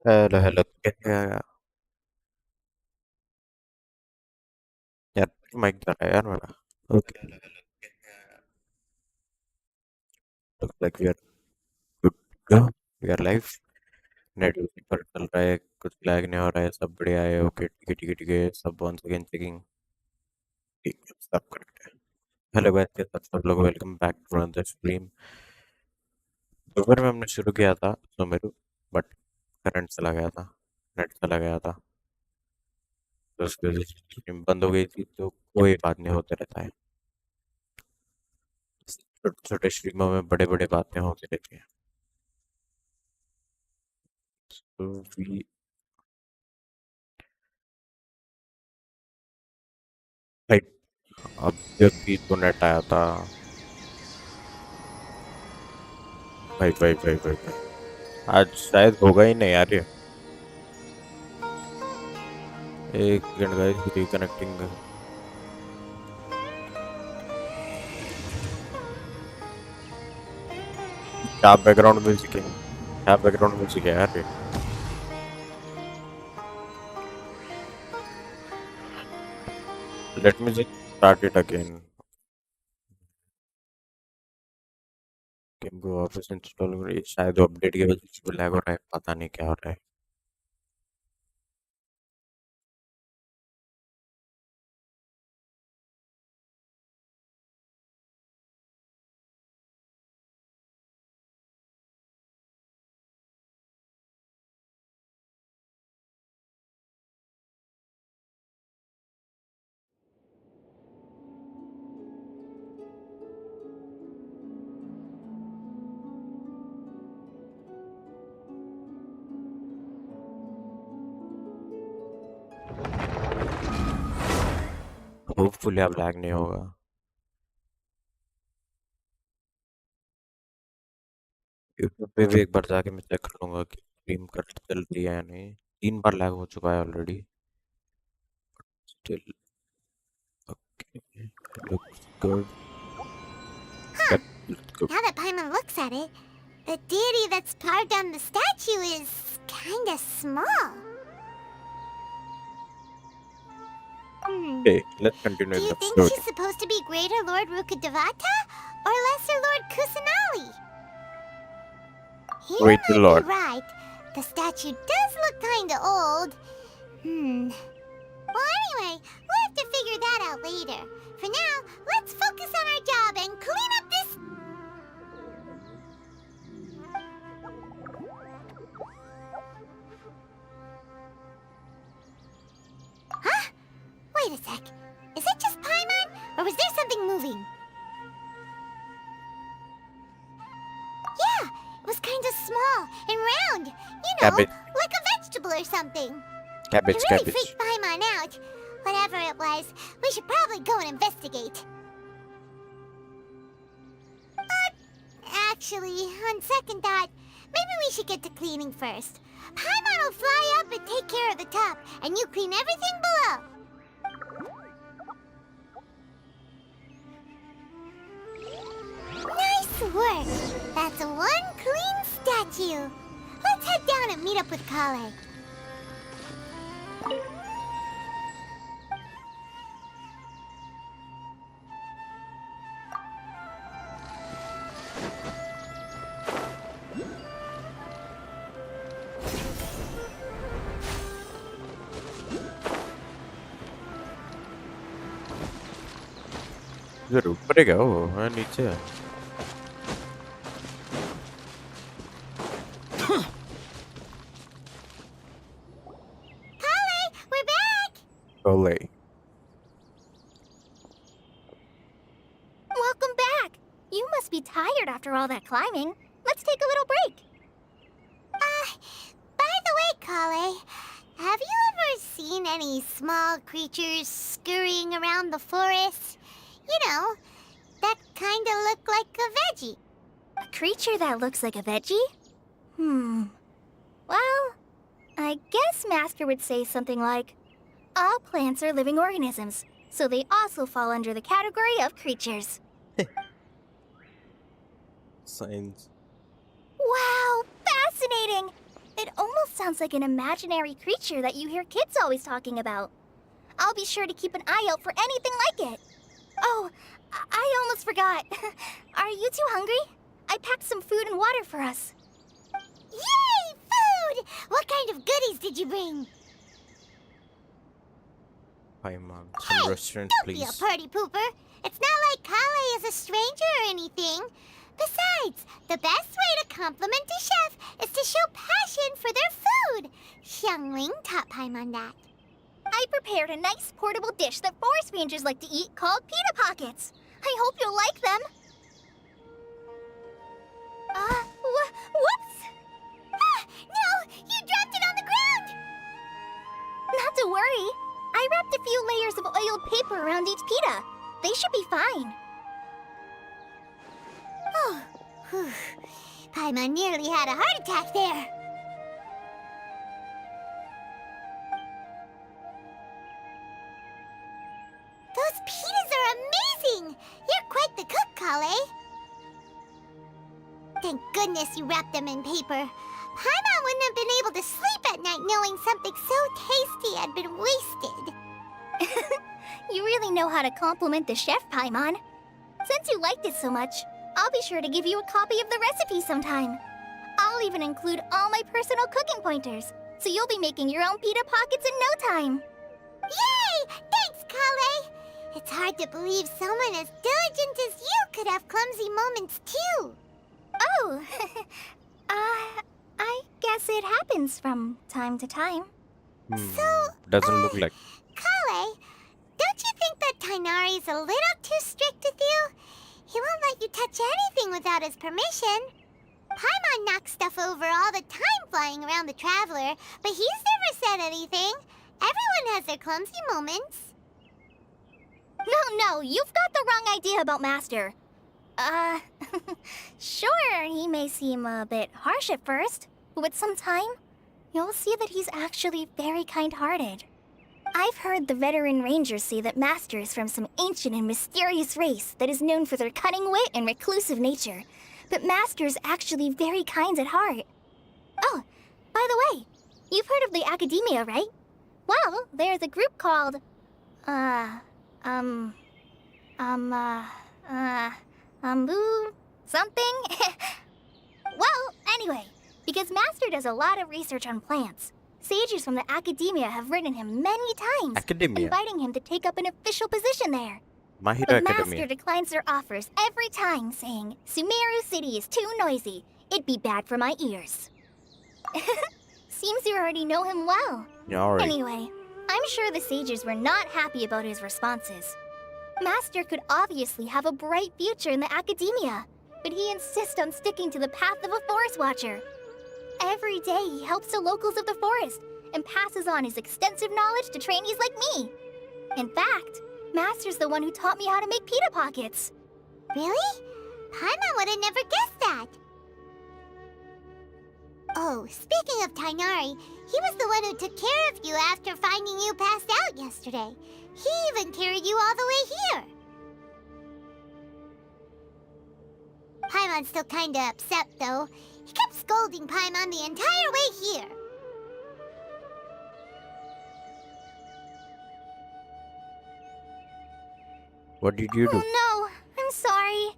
Hello hello कैसे हैं यार? माइक जा रहा है यार मेरा। Okay. Looks like we are good to go. We are live. Net उसी पर चल रहा है, कुछ लैग नहीं हो रहा है, सब बढ़िया है। ओके ठीक है ठीक है ठीक है, सब वंस अगेन चेकिंग। ठीक है, सब करेक्ट है। हेलो गाइस, कैसे आप सब लोग? Welcome back to another stream. दोपहर में हमने शुरू किया था सुमेरु, बट करंट चला गया था, नेट चला गया था, तो उसकी वजह से स्ट्रीम बंद हो गई थी। तो कोई बात नहीं, होते रहता है। छोटे छोटे स्ट्रीमों में बड़े बड़े बातें होती रहती हैं। तो वी भाई, अब जब भी तो नेट आया था। भाई आज शायद होगा ही नहीं यार ये। एक सेकंड गाइस, रिकनेक्टिंग। क्या बैकग्राउंड म्यूजिक है? क्या बैकग्राउंड म्यूजिक है यार ये? Let me just start it again. Game को वापस इंस्टॉल करिए। शायद अपडेट की वजह से लैग हो रहा है, पता नहीं क्या हो रहा है। होपफुली अब लैग नहीं होगा। यूट्यूब पे भी एक बार जाके मैं चेक कर लूंगा कि स्ट्रीम कर चल रही है या नहीं। 3 बार लैग हो चुका है already. Still okay, looks good. Huh. Now that Paimon looks at it, the deity that's carved on the statue is kinda small. Hmm. Okay, let's continue Do in you the think story. she's supposed to be Greater Lord Rukadevata or Lesser Lord Kusanali? You Wait the might be Lord. right. The statue does look kinda old. Well, anyway, we'll have to figure that out later. For now, let's focus on our job and clean up this. Huh? Wait a sec. Is it just Paimon, or was there something moving? Yeah, it was kind of small and round. You know, Cabbage, like a vegetable or something. It cabbage, really cabbage. freaked Paimon out. Whatever it was, we should probably go and investigate. Actually, on second thought, maybe we should get to cleaning first. Paimon will fly up and take care of the top, and you clean everything below. Nice work! That's one clean statue. Let's head down and meet up with Kale. इधर ऊपर ही गया वो, हाँ नीचे है। Kale, we're back! ओले। Welcome back. You must be tired after all that climbing. Let's take a little break. By the way, Kale, have you ever seen any small creatures scurrying around the forest? You know, that kind of look like a veggie. A creature that looks like a veggie? Well, I guess Master would say something like, all plants are living organisms, so they also fall under the category of creatures. Science. Wow, fascinating! It almost sounds like an imaginary creature that you hear kids always talking about. I'll be sure to keep an eye out for anything like it. Oh, I almost forgot. Are you two hungry? I packed some food and water for us. Yay! Food! What kind of goodies did you bring? Paimon, some Hey! restaurants, Don't be a please. party pooper. It's not like Kale is a stranger or anything. Besides, the best way to compliment a chef is to show passion for their food. Xiangling taught Paimon that. I prepared a nice portable dish that forest rangers like to eat called pita pockets. I hope you'll like them. Whoops! Ah! No! You dropped it on the ground! Not to worry. I wrapped a few layers of oiled paper around each pita. They should be fine. Oh, whew. Paimon nearly had a heart attack there. Those pitas are amazing! You're quite the cook, Kale. Thank goodness you wrapped them in paper. Paimon wouldn't have been able to sleep at night knowing something so tasty had been wasted. You really know how to compliment the chef, Paimon. Since you liked it so much, I'll be sure to give you a copy of the recipe sometime. I'll even include all my personal cooking pointers, so you'll be making your own pita pockets in no time. Yay! Thanks, Kale! It's hard to believe someone as diligent as you could have clumsy moments too. Oh, I guess it happens from time to time. Doesn't look like. Kale, don't you think that Tainari's a little too strict with you? He won't let you touch anything without his permission. Paimon knocks stuff over all the time flying around the Traveler, but he's never said anything. Everyone has their clumsy moments. No, you've got the wrong idea about Master. Sure, he may seem a bit harsh at first, but with some time, you'll see that he's actually very kind-hearted. I've heard the veteran rangers say that Master is from some ancient and mysterious race that is known for their cunning wit and reclusive nature, but Master is actually very kind at heart. Oh, by the way, you've heard of the Academia, right? Well, there's a group called, something? Well, anyway, because Master does a lot of research on plants, sages from the Academia have written him many times, Academia. inviting him to take up an official position there. My Hero But Master Academia. declines their offers every time, saying, Sumeru City is too noisy. It'd be bad for my ears. Seems you already know him well. Yeah, alright. Anyway, I'm sure the sages were not happy about his responses. Master could obviously have a bright future in the Academia, but he insists on sticking to the path of a forest watcher. Every day he helps the locals of the forest and passes on his extensive knowledge to trainees like me. In fact, Master's the one who taught me how to make pita pockets. Really? Paimon would have never guessed that. Oh, speaking of Tainari, he was the one who took care of you after finding you passed out yesterday. He even carried you all the way here. Paimon's still kinda upset, though. He kept scolding Paimon the entire way here. What did you do? Oh no, I'm sorry.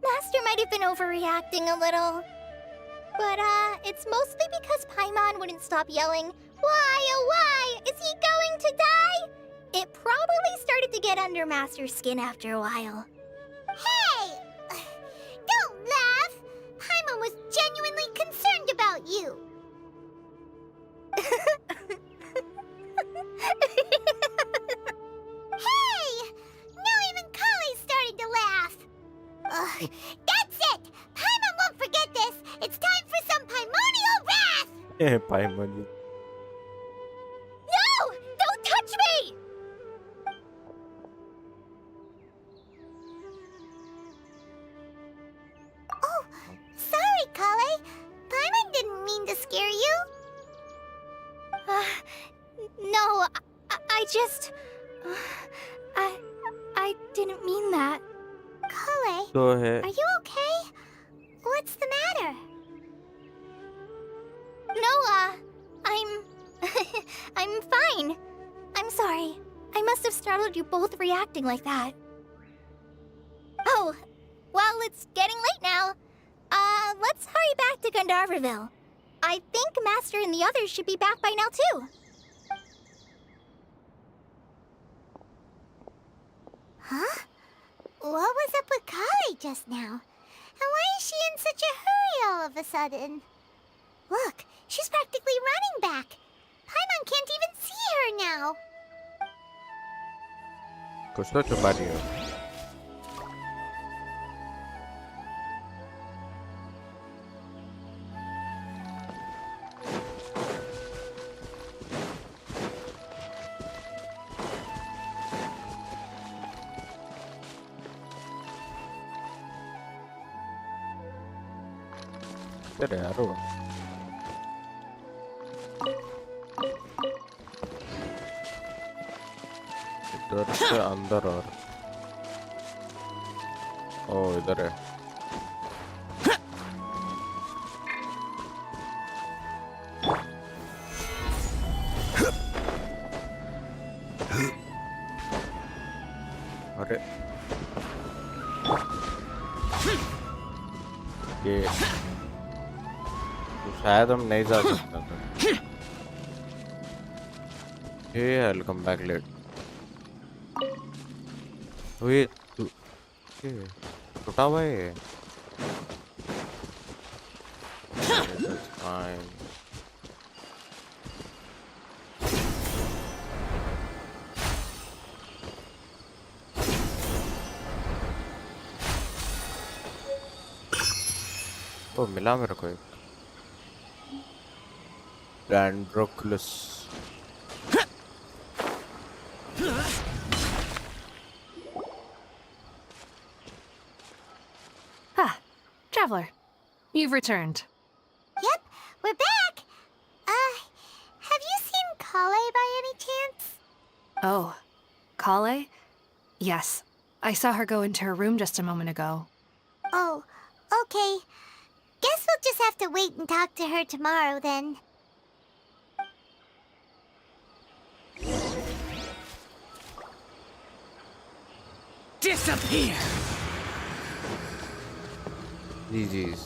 Master might have been overreacting a little. But, it's mostly because Paimon wouldn't stop yelling, Why, oh why, is he going to die? It probably started to get under Master's skin after a while. Hey! Don't laugh! Paimon was genuinely concerned about you. Hey! Now even Kale's starting to laugh. Ugh, that's it! Paimon won't forget this! It's time for some Paimonial wrath! Paimon. No! Don't touch me! Oh, sorry, Kale. Paimon didn't mean to scare you. No, I just... I didn't mean that. Kale, So है. are you okay? What's the matter? No, fine. I'm sorry. I must have startled you both reacting like that. Oh, well, it's getting late now. Let's hurry back to Gandharvaville. I think Master and the others should be back by now, too. Huh? What was up with Kali just now? And why is she in such a hurry all of a sudden? Look, she's practically running back. Paimon can't even see her now. कुछ तो छुपा रही हो। तेरे यारो इधर से अंदर और ओ इधर है। अरे ये तो शायद हम नहीं जा सकते थे। Hey, I'll come back late. Wait, टूटा हुआ है। That's fine. तो मिला मेरे को एक Dandroclus. Ah, Traveler, you've returned. Yep, we're back. Have you seen Kale by any chance? Oh, Kale? Yes, I saw her go into her room just a moment ago. Oh, okay. Guess we'll just have to wait and talk to her tomorrow then. Disappear! GG's.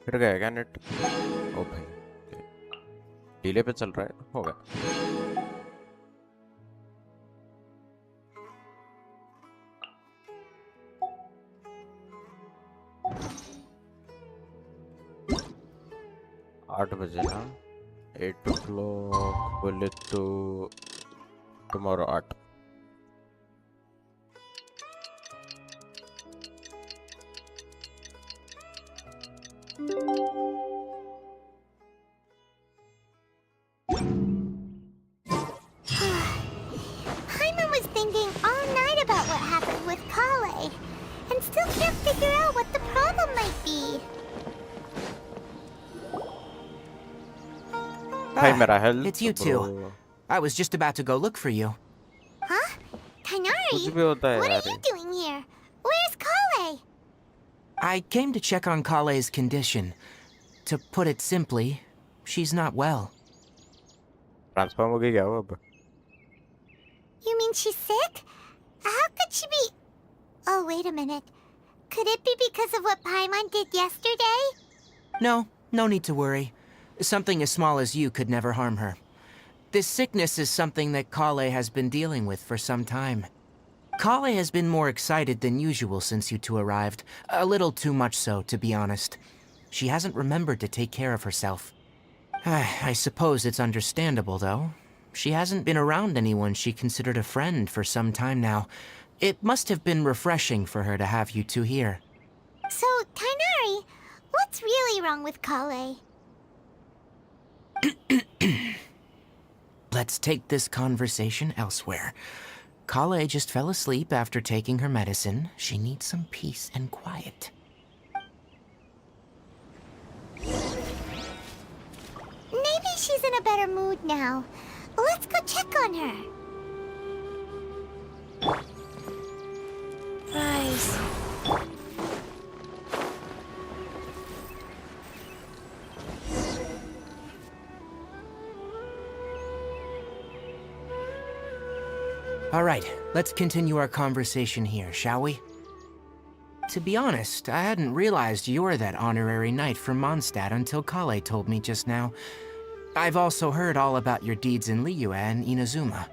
फिर गया क्या net? ओ भाई delay पे चल रहा है, हो गया। आठ बजे ना 8 o'clock बोले तो tomorrow 8। Paimon was thinking all night about what happened with Kale, and still can't figure out what the problem might be. भाई मेरा health It's you two. I was just about to go look for you. Huh? Kainari? कुछ भी होता है What यार। are you doing here? Where's Kale? I came to check on Kale's condition. To put it simply, she's not well. Transform हो गई क्या वो अब? You mean she's sick? How could she be... Oh, wait a minute. Could it be because of what Paimon did yesterday? No, no need to worry. Something as small as you could never harm her. This sickness is something that Kale has been dealing with for some time. Kale has been more excited than usual since you two arrived. A little too much so, to be honest. She hasn't remembered to take care of herself. I suppose it's understandable, though. She hasn't been around anyone she considered a friend for some time now. It must have been refreshing for her to have you two here. So, Tainari, what's really wrong with Kale? Let's take this conversation elsewhere. Kale just fell asleep after taking her medicine. She needs some peace and quiet. Maybe she's in a better mood now. Let's go check on her. Thanks. All right, let's continue our conversation here, shall we? To be honest, I hadn't realized you're that honorary knight from Mondstadt until Kale told me just now. I've also heard all about your deeds in Liyue and Inazuma.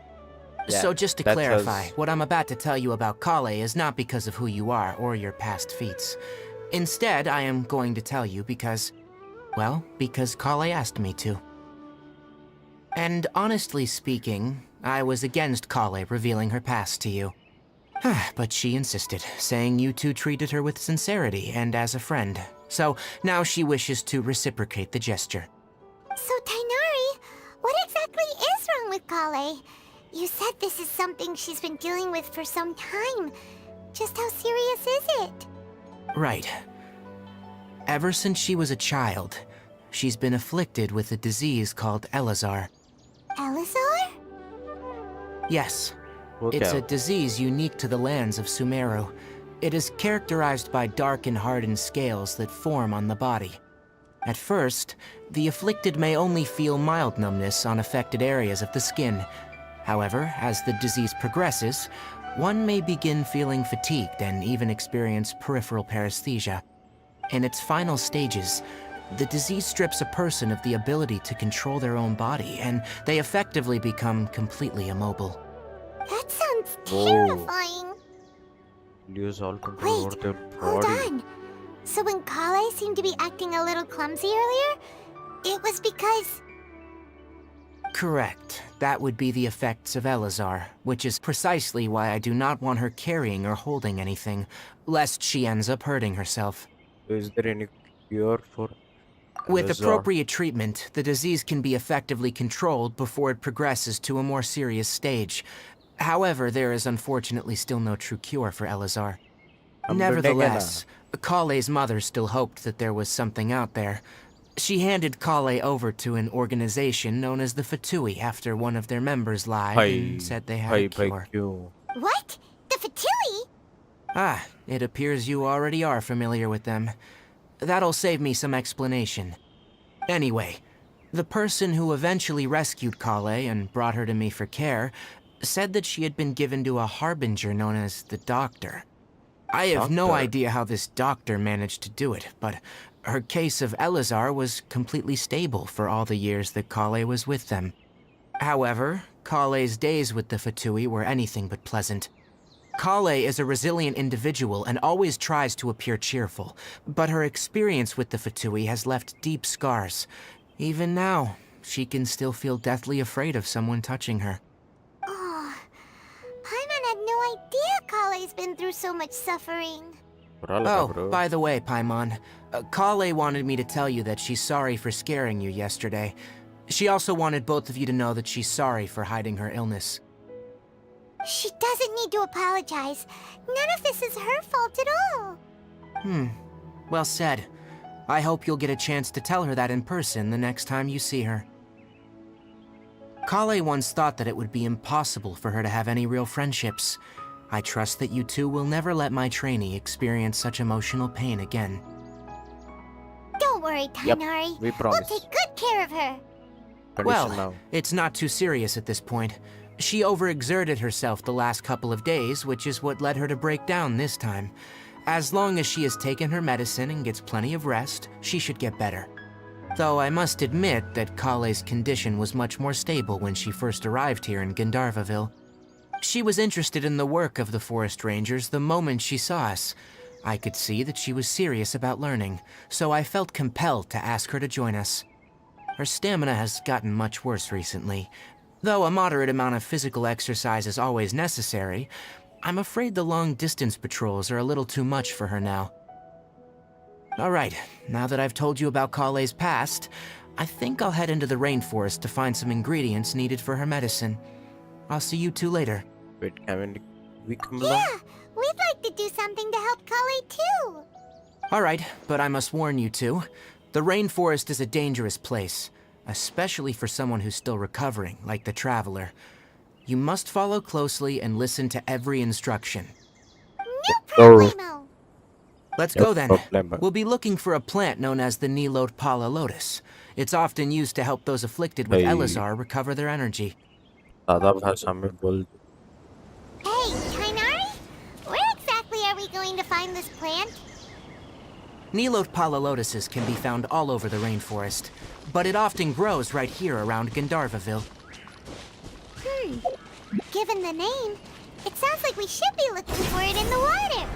Yeah, So just to that's clarify, us. what I'm about to tell you about Kale is not because of who you are or your past feats. Instead, I am going to tell you because, well, because Kale asked me to. And honestly speaking, I was against Kale revealing her past to you. But she insisted, saying you two treated her with sincerity and as a friend. So now she wishes to reciprocate the gesture. So, Tainari, what exactly is wrong with Kale? You said this is something she's been dealing with for some time. Just how serious is it? Right. Ever since she was a child, she's been afflicted with a disease called Elazar. Elazar? Yes, वो it's क्या a disease unique to the lands of Sumeru. It is characterized by dark and hardened scales that form on the body. At first, the afflicted may only feel mild numbness on affected areas of the skin. However, as the disease progresses, one may begin feeling fatigued and even experience peripheral paresthesia. In its final stages, the disease strips a person of the ability to control their own body, and they effectively become completely immobile. That sounds Whoa. terrifying. lose all control over Wait, their hold body. on. So when Kale seemed to be acting a little clumsy earlier, it was because... Correct. That would be the effects of Elazar, which is precisely why I do not want her carrying or holding anything, lest she ends up hurting herself. So is there any cure for With Elazar? appropriate treatment, the disease can be effectively controlled before it progresses to a more serious stage. However, there is unfortunately still no true cure for Elazar. Nevertheless, Kale's mother still hoped that there was something out there. She handed Kale over to an organization known as the Fatui after one of their members lied and said they had a cure. क्यों? What? The Fatui? Ah, it appears you already are familiar with them. That'll save me some explanation. Anyway, the person who eventually rescued Kale and brought her to me for care said that she had been given to a harbinger known as the Doctor. I have no Doctor? idea how this doctor managed to do it, but her case of Elazar was completely stable for all the years that Kale was with them. However, Kale's days with the Fatui were anything but pleasant. Kale is a resilient individual and always tries to appear cheerful, but her experience with the Fatui has left deep scars. Even now, she can still feel deathly afraid of someone touching her. Oh, Paimon had no idea Kale's been through so much suffering. बुरा लगा Oh, bro. by the way, Paimon, Kale wanted me to tell you that she's sorry for scaring you yesterday. She also wanted both of you to know that she's sorry for hiding her illness. She doesn't need to apologize. None of this is her fault at all. Well said. I hope you'll get a chance to tell her that in person the next time you see her. Kale once thought that it would be impossible for her to have any real friendships. I trust that you two will never let my trainee experience such emotional pain again. Don't worry, Yep, Tainari. we We'll promise. take good care of her. Condition Well, now. it's not too serious at this point. She overexerted herself the last couple of days, which is what led her to break down this time. As long as she has taken her medicine and gets plenty of rest, she should get better. Though I must admit that Kale's condition was much more stable when she first arrived here in Gandharvaville. She was interested in the work of the forest rangers the moment she saw us. I could see that she was serious about learning, so I felt compelled to ask her to join us. Her stamina has gotten much worse recently. Though a moderate amount of physical exercise is always necessary, I'm afraid the long-distance patrols are a little too much for her now. All right, now that I've told you about Kale's past, I think I'll head into the rainforest to find some ingredients needed for her medicine. I'll see you two later. Wait, can we come along? Yeah, we'd like to do something to help Kale too. All right, but I must warn you two. The rainforest is a dangerous place, especially for someone who's still recovering, like the Traveler. You must follow closely and listen to every instruction. No No, problemo. Let's no go then. problem. We'll be looking for a plant known as the Nilot Pala Lotus. It's often used to help those afflicted with Hey, Elazar recover their energy. सादा भाषा में बोल दो. Hey, Kainari? Where exactly are we going to find this plant? Nilot Pala Lotuses can be found all over the rainforest, but it often grows right here around Gandharvaville. Given the name, it sounds like we should be looking for it in the water.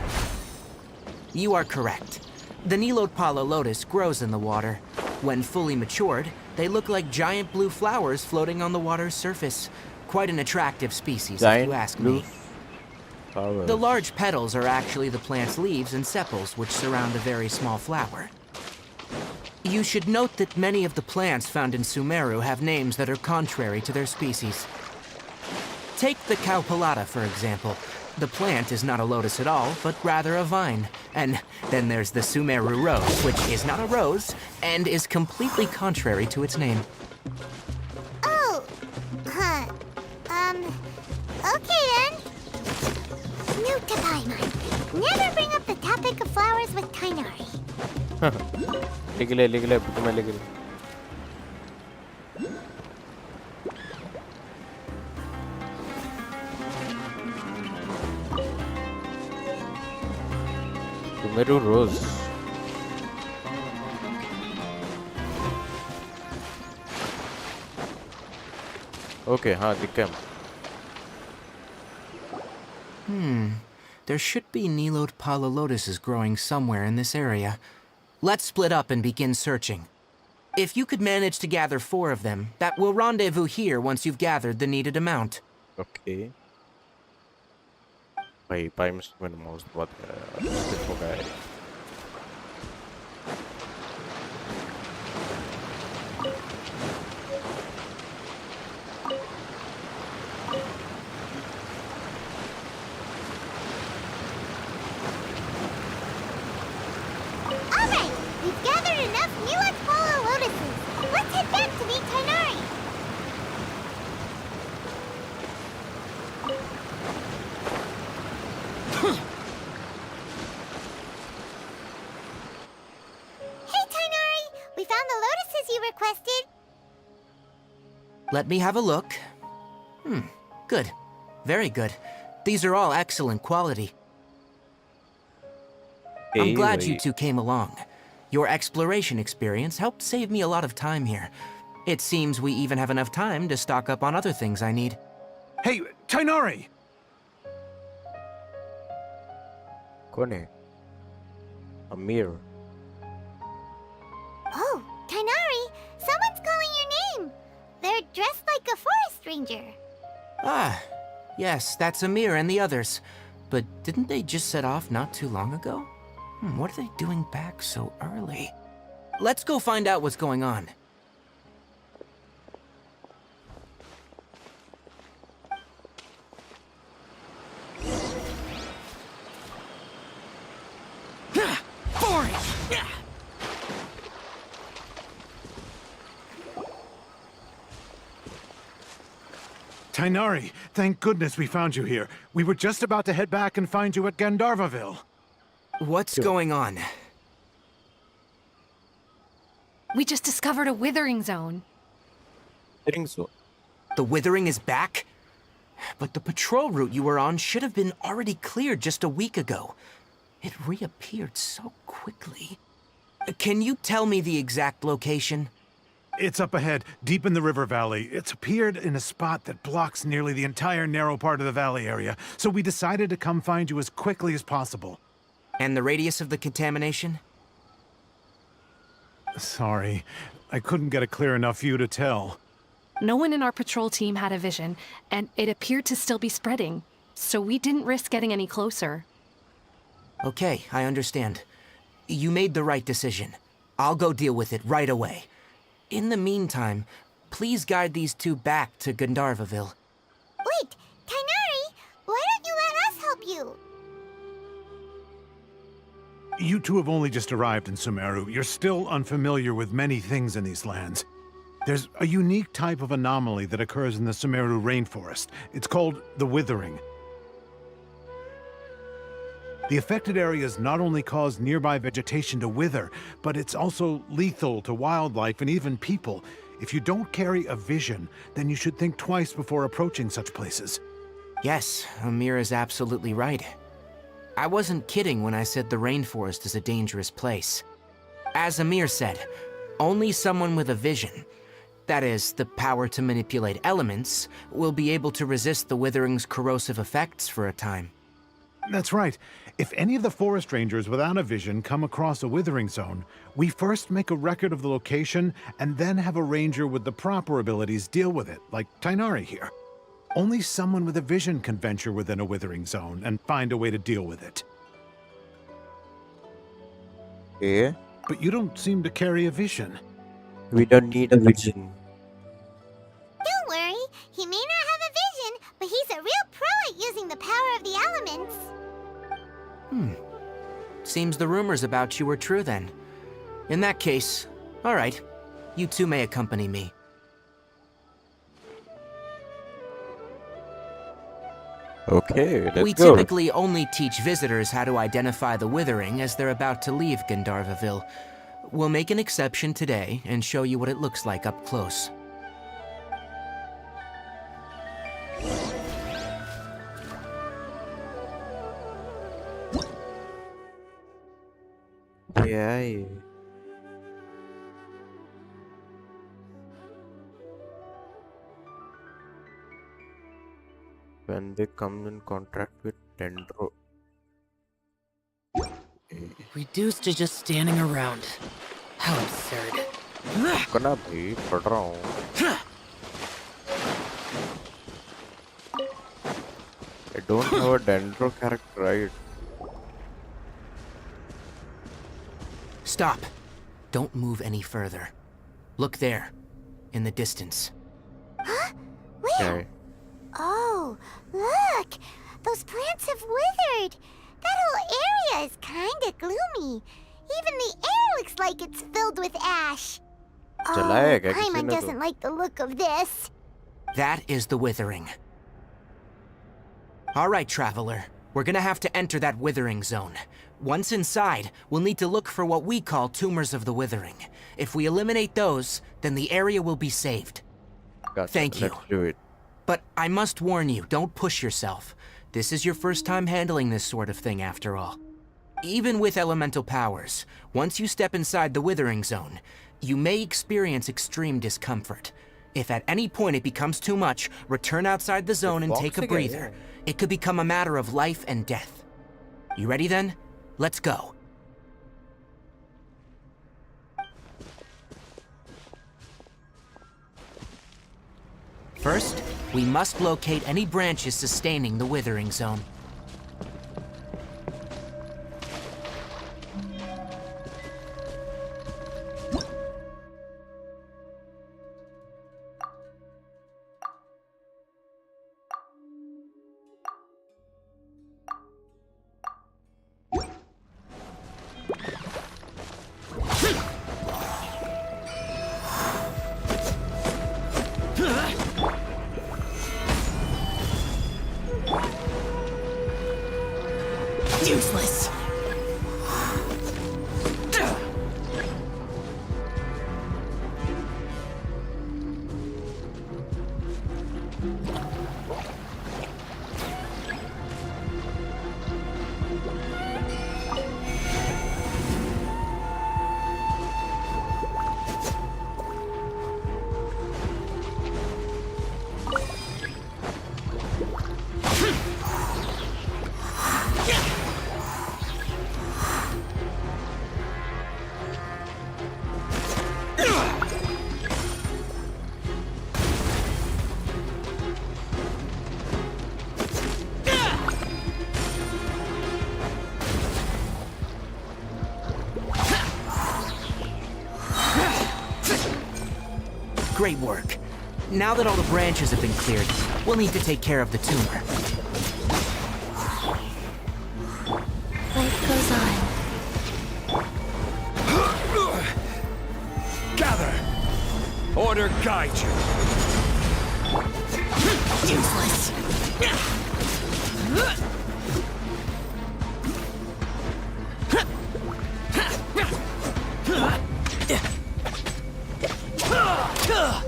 You are correct. The Nilot Pala Lotus grows in the water. When fully matured, they look like giant blue flowers floating on the water's surface. Quite an attractive species, if you ask me. Flowers. The large petals are actually the plant's leaves and sepals, which surround a very small flower. You should note that many of the plants found in Sumeru have names that are contrary to their species. Take the Cowpelata, for example. The plant is not a lotus at all, but rather a vine. And then there's the Sumeru rose, which is not a rose, and is completely contrary to its name. Oh, huh. Okay then. New to Paimon. Never bring up the topic of flowers with Kainari. लिख ले book में लिख ले. Sumeru Rose. Okay, हाँ दिख गया. There should be Nilot Pala Lotuses growing somewhere in this area. Let's split up and begin searching. If you could manage to gather 4 of them, that will rendezvous here once you've gathered the needed amount. Okay. भाई 5 minute में mouse बहुत skip हो गया है. Alright, we've gathered enough new Polo lotuses. Let's head back to meet Kainari. Hey, Kainari! We found the lotuses you requested. Let me have a look. Good. Very good. These are all excellent quality. I'm glad you two came along. Your exploration experience helped save me a lot of time here. It seems we even have enough time to stock up on other things I need. Hey, Tainari! कौन है? Amir. Oh, Kainari! Someone's calling your name! They're dressed like a forest ranger. Ah, yes, that's Amir and the others. But didn't they just set off not too long ago? What are they doing back so early? Let's go find out what's going on. Tainari, thank goodness we found you here. We were just about to head back and find you at Gandharvaville. What's going on? We just discovered a withering zone. I think so. The Withering is back? But the patrol route you were on should have been already cleared just a week ago. It reappeared so quickly. Can you tell me the exact location? It's up ahead, deep in the river valley. It's appeared in a spot that blocks nearly the entire narrow part of the valley area, so we decided to come find you as quickly as possible. And the radius of the contamination? Sorry, I couldn't get a clear enough view to tell. No one in our patrol team had a vision, and it appeared to still be spreading. So we didn't risk getting any closer. Okay, I understand. You made the right decision. I'll go deal with it right away. In the meantime, please guide these two back to Gandharvaville. Wait, Kainari! Why don't you let us help you? You two have only just arrived in Sumeru. You're still unfamiliar with many things in these lands. There's a unique type of anomaly that occurs in the Sumeru rainforest. It's called the Withering. The affected areas not only cause nearby vegetation to wither, but it's also lethal to wildlife and even people. If you don't carry a vision, then you should think twice before approaching such places. Yes, Amir is absolutely right. I wasn't kidding when I said the rainforest is a dangerous place. As Amir said, only someone with a vision, that is, the power to manipulate elements, will be able to resist the withering's corrosive effects for a time. That's right. If any of the forest rangers without a vision come across a withering zone, we first make a record of the location and then have a ranger with the proper abilities deal with it, like Tainari here. Only someone with a vision can venture within a withering zone and find a way to deal with it. Okay. But you don't seem to carry a vision. We don't need a vision. Don't worry, he may not have a vision, but he's a real pro at using the power of the elements. Seems the rumors about you were true then. In that case, all right, you two may accompany me. Okay, let's We go. typically only teach visitors how to identify the withering as they're about to leave Gandharvaville. We'll make an exception today and show you what it looks like up close. Yeah. When they come in contact with Dendro. Reduced to just standing around. How absurd. कना भाई पढ़ रहा हूँ. I don't have a Dendro character, right? Stop. Don't move any further. Look there, in the distance. Where? Okay. Oh, look! Those plants have withered. That whole area is kinda gloomy. Even the air looks like it's filled with ash. Oh, जलाया क्या किसी Paimon ने तो? doesn't like the look of this. That is the withering. All right, traveler. We're gonna have to enter that withering zone. Once inside, we'll need to look for what we call tumors of the withering. If we eliminate those, then the area will be saved. Gotcha. Thank you. Let's do it. But I must warn you, don't push yourself. This is your first time handling this sort of thing, after all. Even with elemental powers, once you step inside the withering zone, you may experience extreme discomfort. If at any point it becomes too much, return outside the zone and take a breather. It could become a matter of life and death. You ready then? Let's go. First, we must locate any branches sustaining the withering zone. Useless. Great work. Now that all the branches have been cleared, we'll need to take care of the tumor. Life goes on. Gather! Order guide you. Useless. So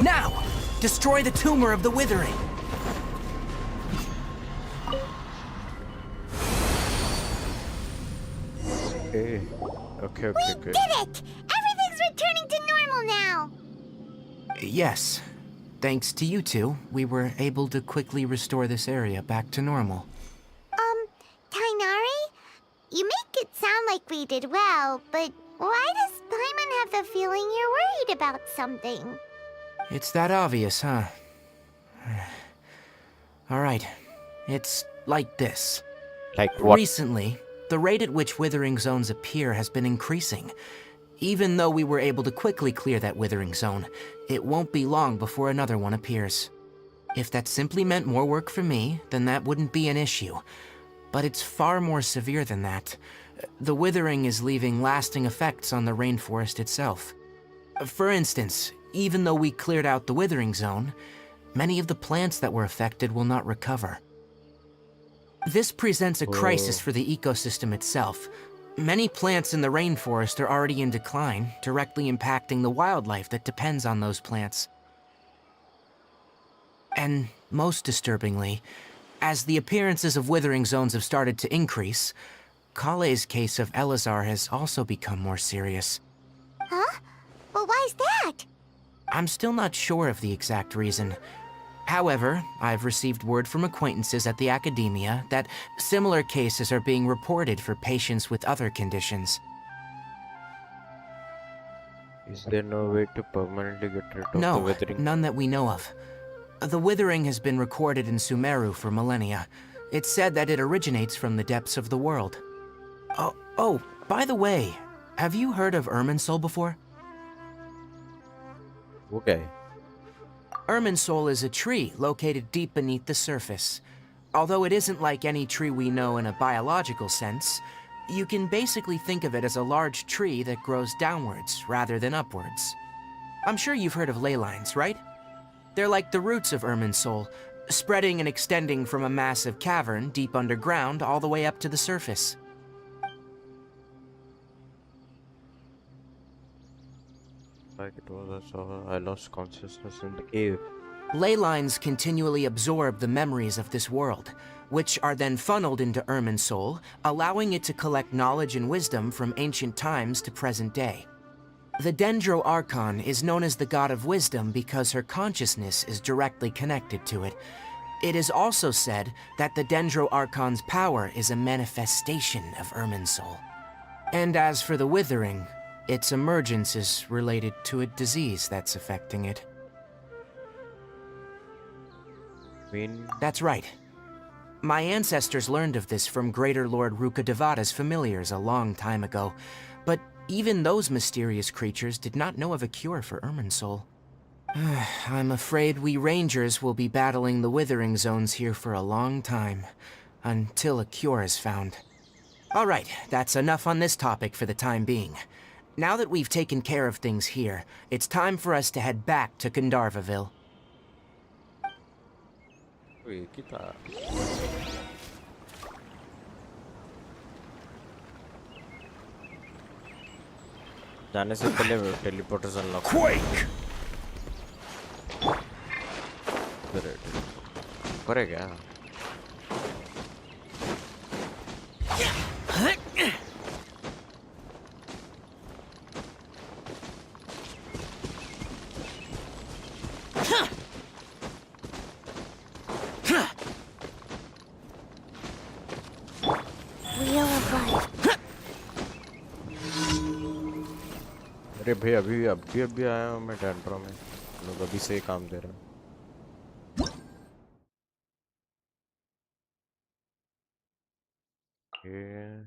Now, destroy the tumor of the withering. Okay. Okay, We good. did it! Everything's returning to normal now! Yes. Thanks to you two, we were able to quickly restore this area back to normal. Tainari? You make it sound like we did well, but why does Paimon have the feeling you're worried about something? It's that obvious, huh? Alright. It's like this. Like what? Recently, the rate at which withering zones appear has been increasing. Even though we were able to quickly clear that withering zone, it won't be long before another one appears. If that simply meant more work for me, then that wouldn't be an issue. But it's far more severe than that. The withering is leaving lasting effects on the rainforest itself. For instance, even though we cleared out the withering zone, many of the plants that were affected will not recover. This presents a crisis for the ecosystem itself. Many plants in the rainforest are already in decline, directly impacting the wildlife that depends on those plants. And most disturbingly, as the appearances of withering zones have started to increase, Kale's case of Elazar has also become more serious. Huh? But why's that? I'm still not sure of the exact reason. However, I've received word from acquaintances at the academia that similar cases are being reported for patients with other conditions. Is there no way to permanently get rid of the No, withering? none that we know of. The withering has been recorded in Sumeru for millennia. It's said that it originates from the depths of the world. Oh, by the way, have you heard of Irminsul before? Okay. Irminsul is a tree located deep beneath the surface. Although it isn't like any tree we know in a biological sense, you can basically think of it as a large tree that grows downwards rather than upwards. I'm sure you've heard of ley lines, right? They're like the roots of Irminsul, spreading and extending from a massive cavern deep underground all the way up to the surface. Like it was, I lost consciousness in the cave. Ley lines continually absorb the memories of this world, which are then funneled into Irminsul, allowing it to collect knowledge and wisdom from ancient times to present day. The Dendro Archon is known as the God of Wisdom because her consciousness is directly connected to it. It is also said that the Dendro Archon's power is a manifestation of Irminsul. And as for the Withering, its emergence is related to a disease that's affecting it. That's right. My ancestors learned of this from Greater Lord Rukkhadevata's familiars a long time ago, but even those mysterious creatures did not know of a cure for Irminsul. I'm afraid we Rangers will be battling the Withering Zones here for a long time, until a cure is found. Alright, that's enough on this topic for the time being. Now that we've taken care of things here, it's time for us to head back to Gandharvaville. Wait, kita. जाने से पहले टेलीपोर्टर्स unlock Quake! करे क्या? Wheel of Life. अरे भाई अभी आया हूँ मैं डेंड्रो में लोग अभी से ही काम दे रहे हैं ये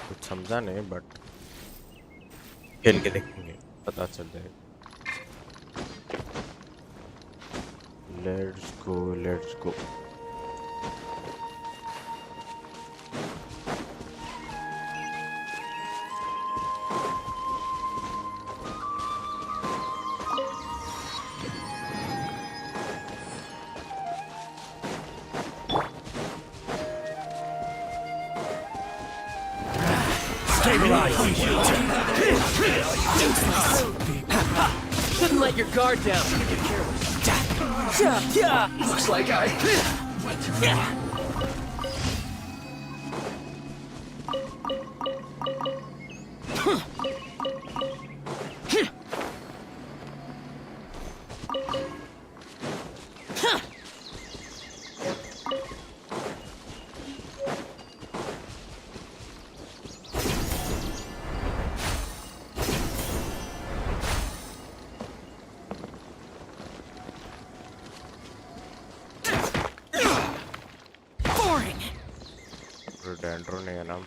कुछ समझा नहीं बट खेल के देखेंगे पता चल जाएगा let's go Shouldn't let your guard down. Looks like I... Boring. Dendro नहीं है नाम।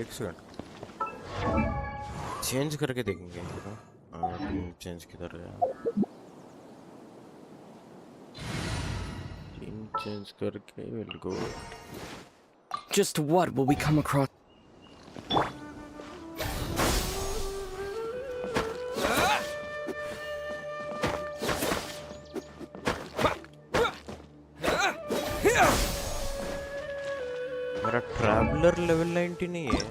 एक सेकंड चेंज करके देखेंगे इसको। चेंज किधर गया? टीम चेंज करके will go. Just what will we come across? मेरा ट्रैवलर लेवल 90 नहीं है।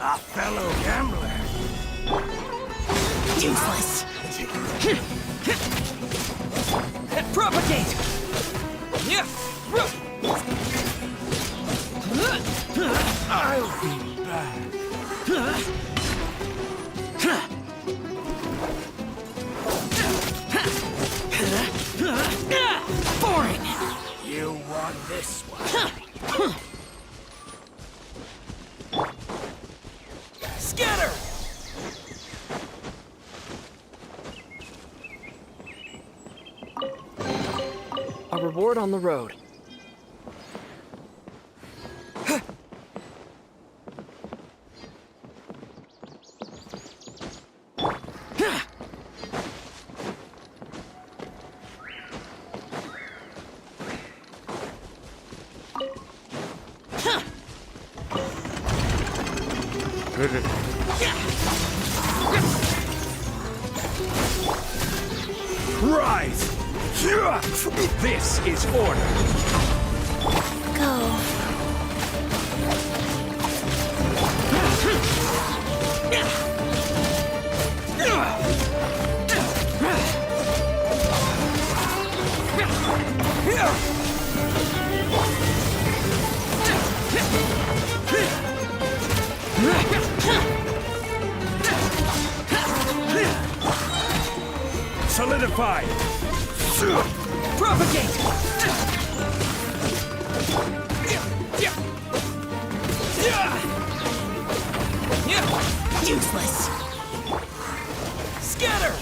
A fellow gambler. Useless. Propagate. I'll be back. Boring. You want this one? Scatter. A reward on the road. Rise! This is order. Go. Solidify! Propagate. Useless. Scatter.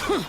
Oh.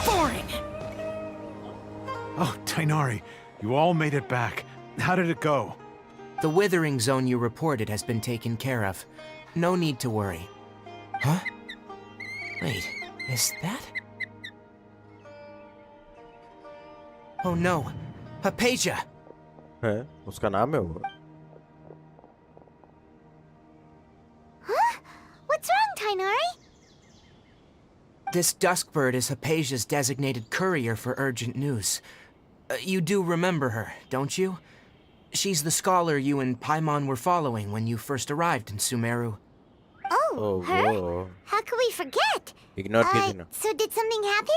Boring! Oh, Tainari, you all made it back. How did it go? The withering zone you reported has been taken care of. No need to worry. Huh? Wait, is that? Oh no, Hypatia! है उसका नाम है वो Huh? What's wrong, Tainari? This Duskbird is Hypatia's designated courier for urgent news. You do remember her, don't you? She's the scholar you and Paimon were following when you first arrived in Sumeru. Oh, Oh, her? whoa. How could we forget? Ignore कीजिए ना So did something happen?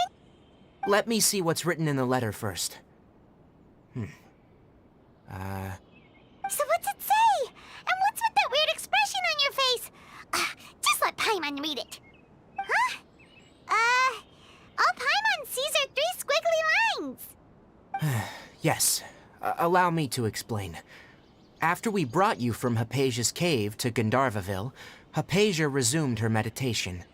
Let me see what's written in the letter first. So what's it say? And what's with that weird expression on your face? Just let Paimon read it. Huh? All Paimon sees are 3 squiggly lines. Yes, allow me to explain. After we brought you from Hypatia's cave to Gandharvaville, Hypatia resumed her meditation.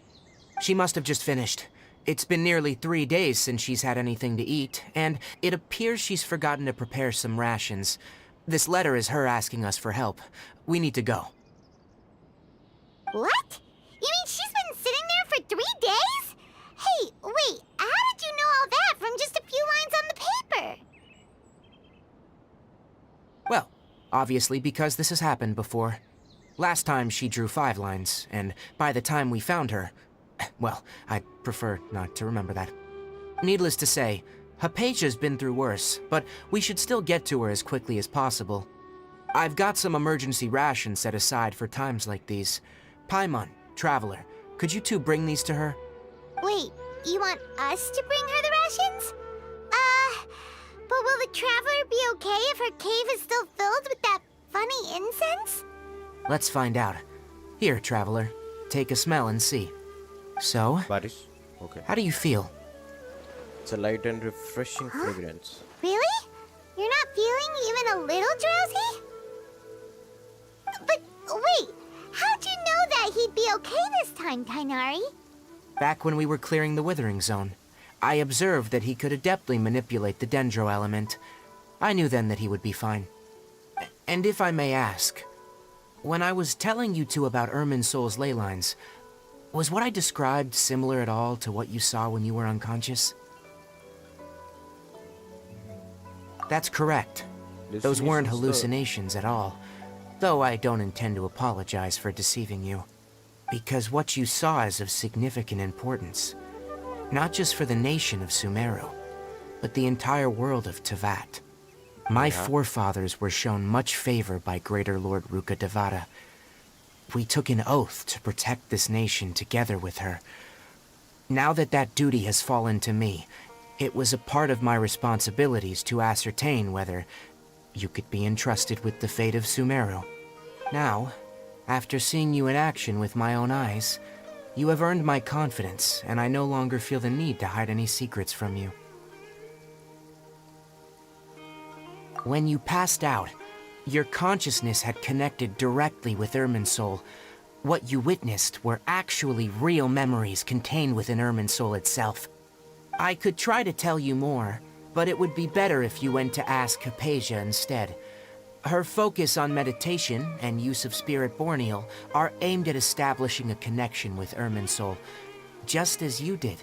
She must have just finished. It's been nearly 3 days since she's had anything to eat, and it appears she's forgotten to prepare some rations. This letter is her asking us for help. We need to go. What? You mean she's been sitting there for 3 days? Hey, wait, how did you know all that from just a few lines on the paper? Well, obviously because this has happened before. Last time she drew 5 lines, and by the time we found her... Well, I'd prefer not to remember that. Needless to say, Hypatia's been through worse, but we should still get to her as quickly as possible. I've got some emergency rations set aside for times like these. Paimon, Traveler, could you two bring these to her? Wait, you want us to bring her the rations? But will the Traveler be okay if her cave is still filled with that funny incense? Let's find out. Here, Traveler, take a smell and see. So, बारिश okay how do you feel? it's a light and refreshing fragrance Really? You're not feeling even a little drowsy? But wait, how'd you know that he'd be okay this time, Tainari? Back when we were clearing the Withering Zone, I observed that he could adeptly manipulate the Dendro element. I knew then that he would be fine. And if I may ask, when I was telling you two about Irminsol's ley lines, was what I described similar at all to what you saw when you were unconscious? That's correct. Those weren't hallucinations at all, though I don't intend to apologize for deceiving you. Because what you saw is of significant importance, not just for the nation of Sumeru, but the entire world of Tevat. My forefathers were shown much favor by Greater Lord Rukkhadevata. We took an oath to protect this nation together with her. Now that that duty has fallen to me, it was a part of my responsibilities to ascertain whether you could be entrusted with the fate of Sumeru. Now, after seeing you in action with my own eyes, you have earned my confidence, and I no longer feel the need to hide any secrets from you. When you passed out, your consciousness had connected directly with Irminsul. What you witnessed were actually real memories contained within Irminsul itself. I could try to tell you more, but it would be better if you went to ask Hypatia instead. Her focus on meditation and use of Spirit Borneal are aimed at establishing a connection with Irminsul, just as you did.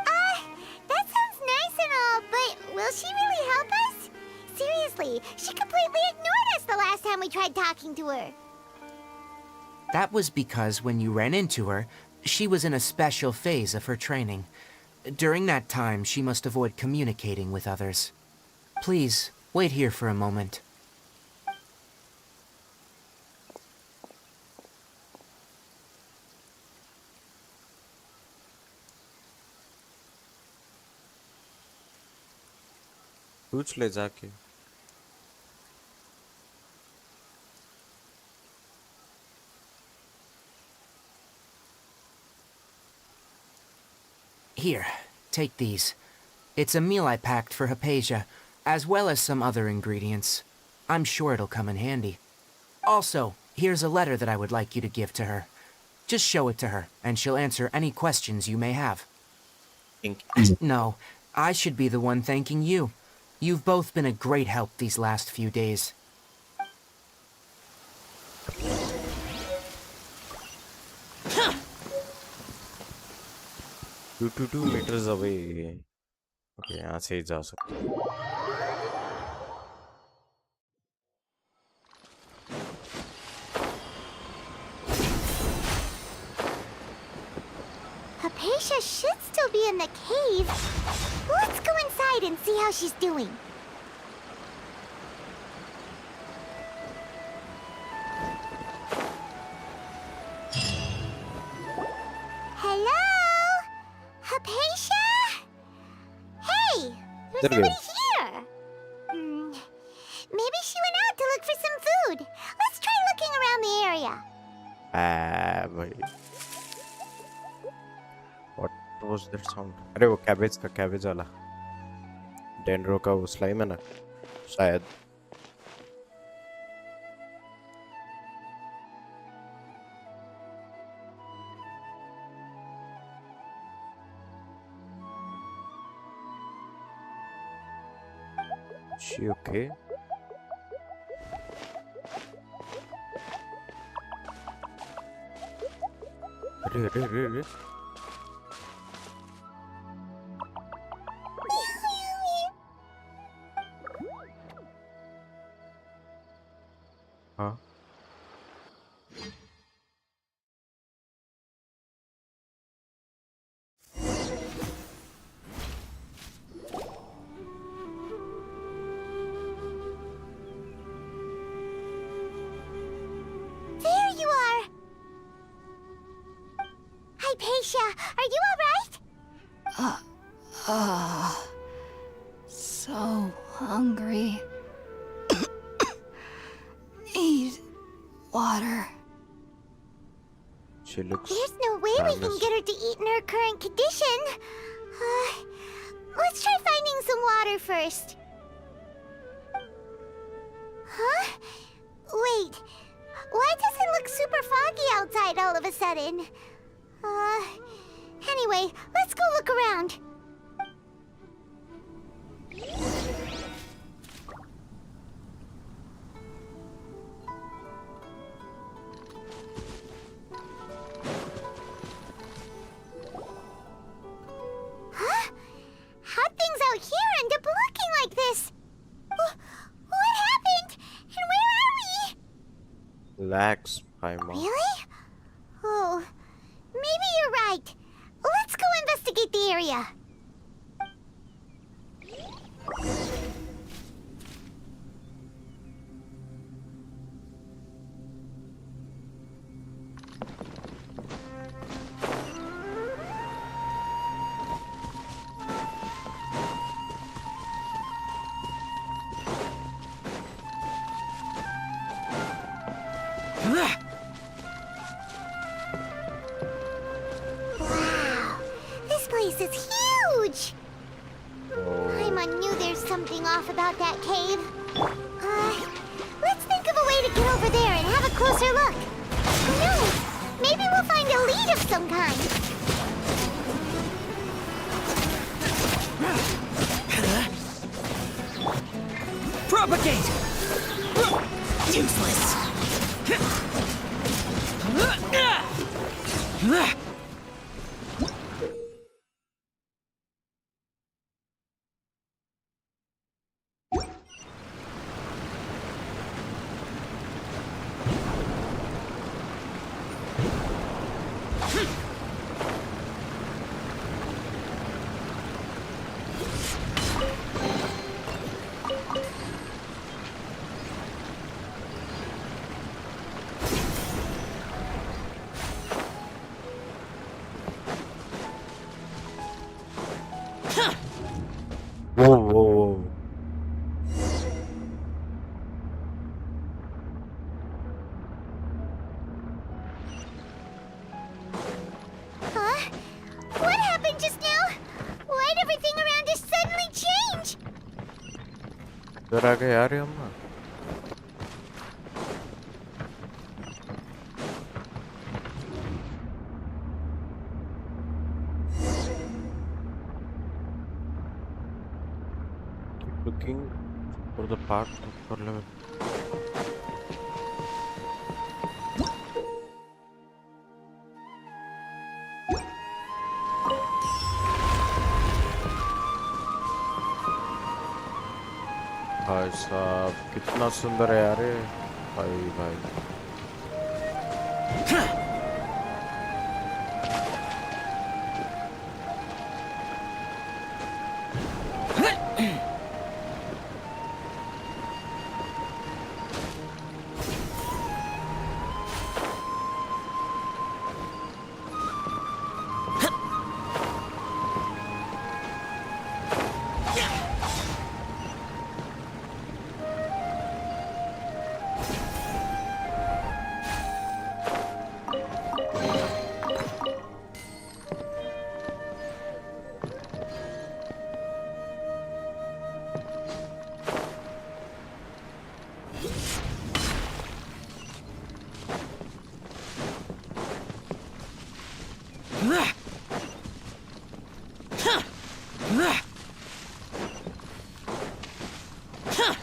That sounds nice and all, but will she really help us? Seriously, she completely ignored us the last time we tried talking to her. That was because when you ran into her, she was in a special phase of her training. During that time, she must avoid communicating with others. Please, wait here for a moment. पूछ ले जाके. Here, take these. It's a meal I packed for Hypatia, as well as some other ingredients. I'm sure it'll come in handy. Also, here's a letter that I would like you to give to her. Just show it to her, and she'll answer any questions you may have. No, I should be the one thanking you. You've both been a great help these last few days. 2 meters away. Okay, यहाँ से ही जा सकते हैं. Hypatia should still be in the cave. Let's go inside and see how she's doing. Hello? Hypatia? Hey, there's There we go. nobody here. Maybe she went out to look for some food. Let's try looking around the area. भाई. What was that sound? अरे वो cabbage वाला. Dendro का वो slime है ना, शायद. She okay? अरे. हाँ. There you are. Hypatia, are you all right? So hungry. Need water. She looks. There's no way we can famished. get her to eat in her current condition. Let's try finding some water first. Huh? Wait. Why does it look super foggy outside all of a sudden? Anyway, let's go look around. Huh? How'd things out here end up looking like this? What happened? And where are we? Relax, Paimon. Really? Oh, maybe you're right. Let's go investigate the area. Wow, this place is huge. Paimon knew there's something off about that cave. Let's think of a way to get over there and have a closer look. Who knows? Maybe we'll find a lead of some kind. Propagate! Useless. इधर आ गए यार हम ना। Keep looking for the path to upper level. भाई साहब कितना सुंदर है यार ये। भाई भाई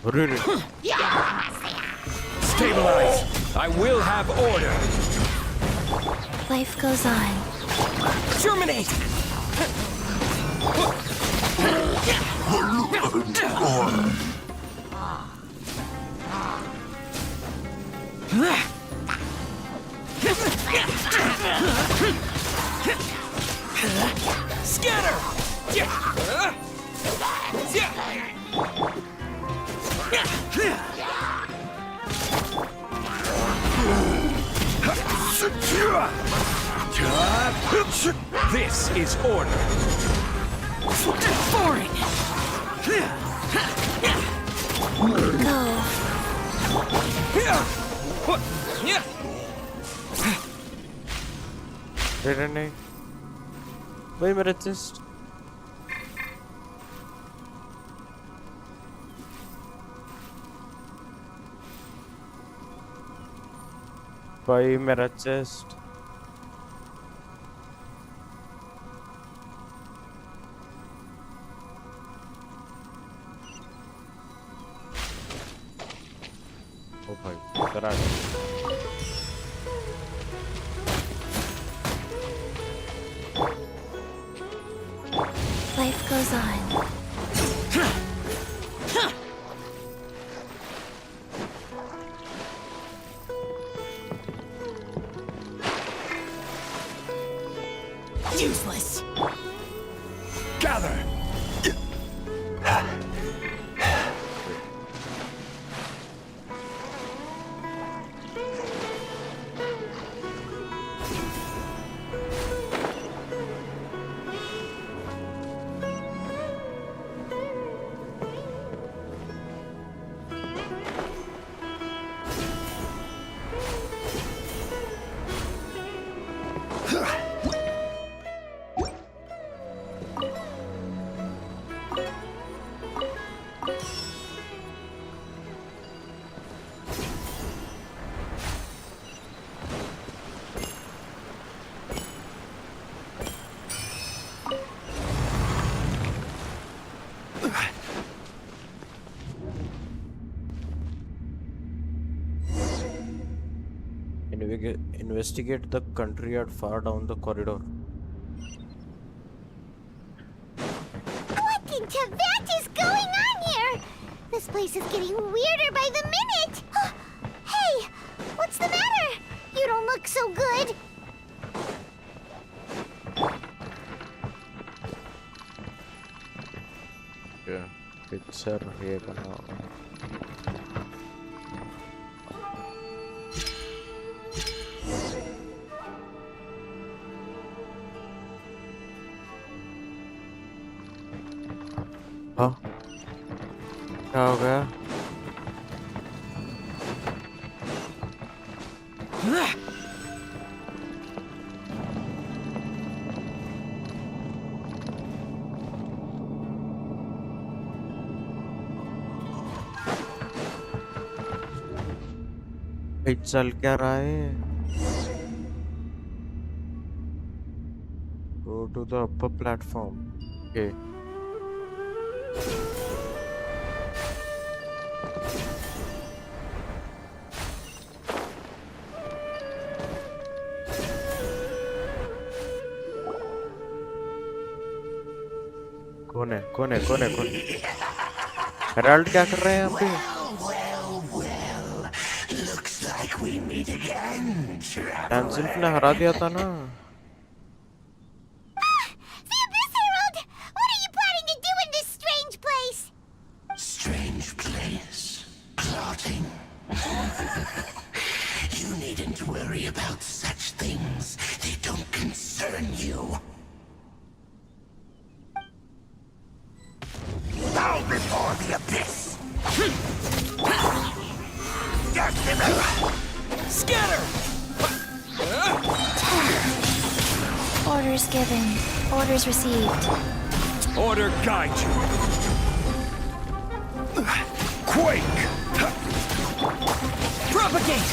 अरे रे Stabilize! I will have order! Life goes on. Terminate! Scatter! This is order. Boring! रे नहीं भाई मेरा चेस्ट भाई मेरा चेस्ट ओ भाई करा Life goes on. Useless! Gather! Investigate the country yard far down the corridor. What in Tibet is going on here? This place is getting weirder by the minute. Hey, what's the matter? You don't look so good. Yeah, picture here now. हाँ क्या हो गया भाई चल क्या रहा है? Go to the upper platform. Okay. कौन है? कौन है? कौन है? कौन? हेराल्ड क्या कर रहे हैं यहाँ पे? टैंसिल्फ ने हरा दिया था ना? The Abyss Herald! What are you planning to do in this strange place? Strange place. Plotting. You needn't worry about such things. They don't concern you. Bow before the abyss! Scatter! Orders given. Orders received. Order guide you. Quake! Propagate!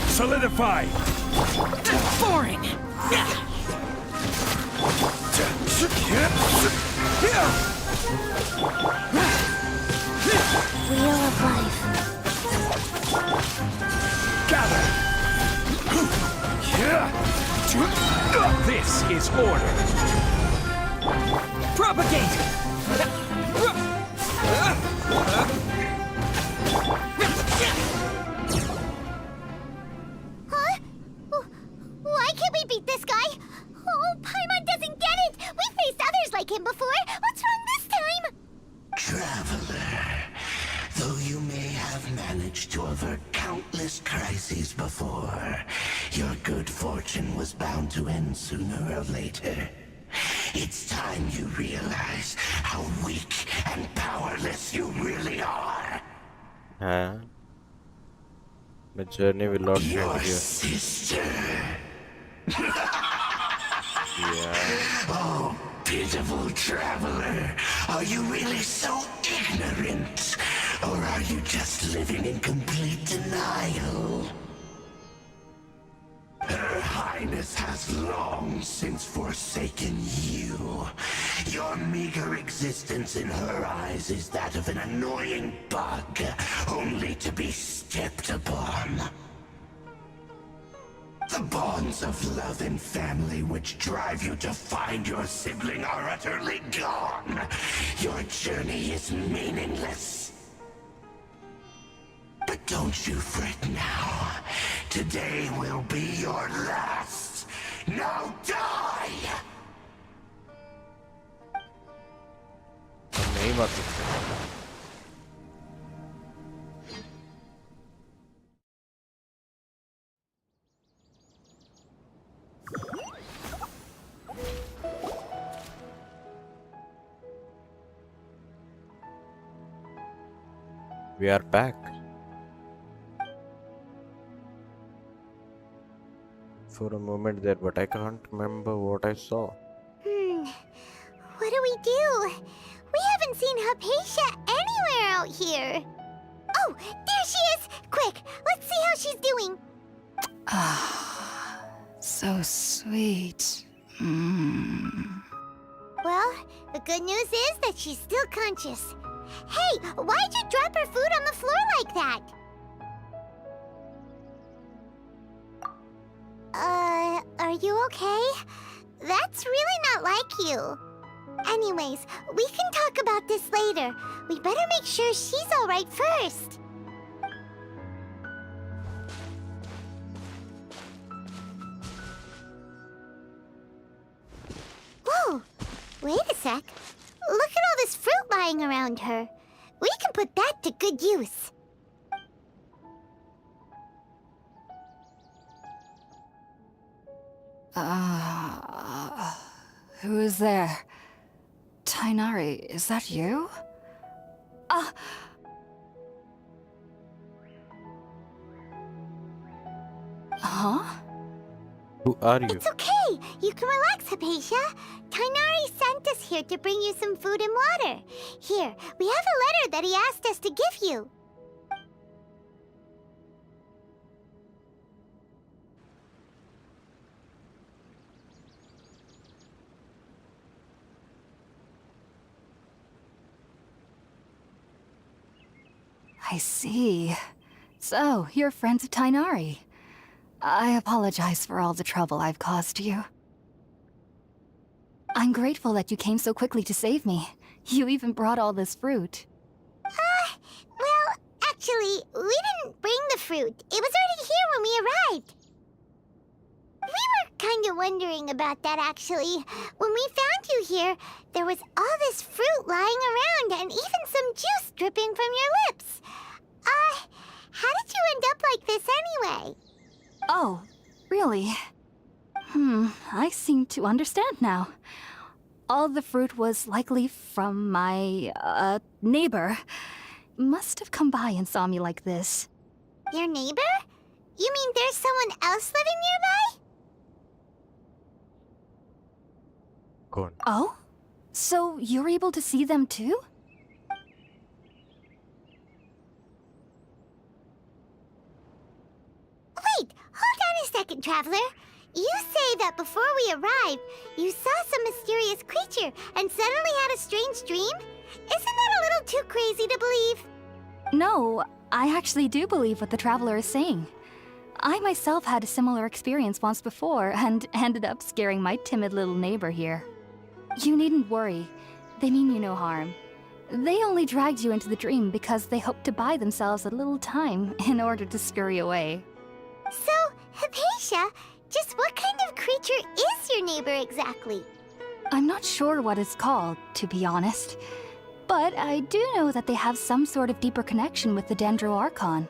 Solidify! Foreign! Wheel of life. Gather! This is order. Propagate! Huh? Why can't we beat this guy? Oh, Paimon doesn't get it! We faced others like him before! What's wrong this time? Traveler, though you may have managed to avert countless crises before, your good fortune was bound to end sooner or later. It's time you realize how weak and powerless you really are. हाँ. My journey will not end Your here. sister. Yeah. Oh, pitiful traveler. Are you really so ignorant? Or are you just living in complete denial? Her Highness has long since forsaken you. Your meager existence in her eyes is that of an annoying bug, only to be stepped upon. The bonds of love and family which drive you to find your sibling are utterly gone. Your journey is meaningless. But don't you fret now. Today will be your last. Now die! हम नहीं मार सकते. We are back. For a moment there, but I can't remember what I saw. What do we do? We haven't seen Hypatia anywhere out here. Oh, there she is! Quick, let's see how she's doing. So sweet. Well, the good news is that she's still conscious. Hey, why'd you drop her food on the floor like that? Are you okay? That's really not like you. Anyways, we can talk about this later. We better make sure she's alright first. Whoa! Wait a sec. Look at all this fruit lying around her. We can put that to good use. Who is there? Tainari, is that you? Huh? Who are you? It's okay. You can relax, Hypatia. Tainari sent us here to bring you some food and water. Here, we have a letter that he asked us to give you. I see. So, you're friends of Tainari. I apologize for all the trouble I've caused you. I'm grateful that you came so quickly to save me. You even brought all this fruit. Well, actually, we didn't bring the fruit. It was already here when we arrived. We were kind of wondering about that, actually. When we found you here, there was all this fruit lying around and even some juice dripping from your lips. How did you end up like this anyway? Oh, really? I seem to understand now. All the fruit was likely from my, neighbor. Must have come by and saw me like this. Your neighbor? You mean there's someone else living nearby? Go on. Oh? So you're able to see them too? Wait, hold on a second, Traveler. You say that before we arrived, you saw some mysterious creature and suddenly had a strange dream? Isn't that a little too crazy to believe? No, I actually do believe what the Traveler is saying. I myself had a similar experience once before and ended up scaring my timid little neighbor here. You needn't worry. They mean you no harm. They only dragged you into the dream because they hoped to buy themselves a little time in order to scurry away. So, Hypatia, just what kind of creature is your neighbor exactly? I'm not sure what it's called, to be honest. But I do know that they have some sort of deeper connection with the Dendro Archon.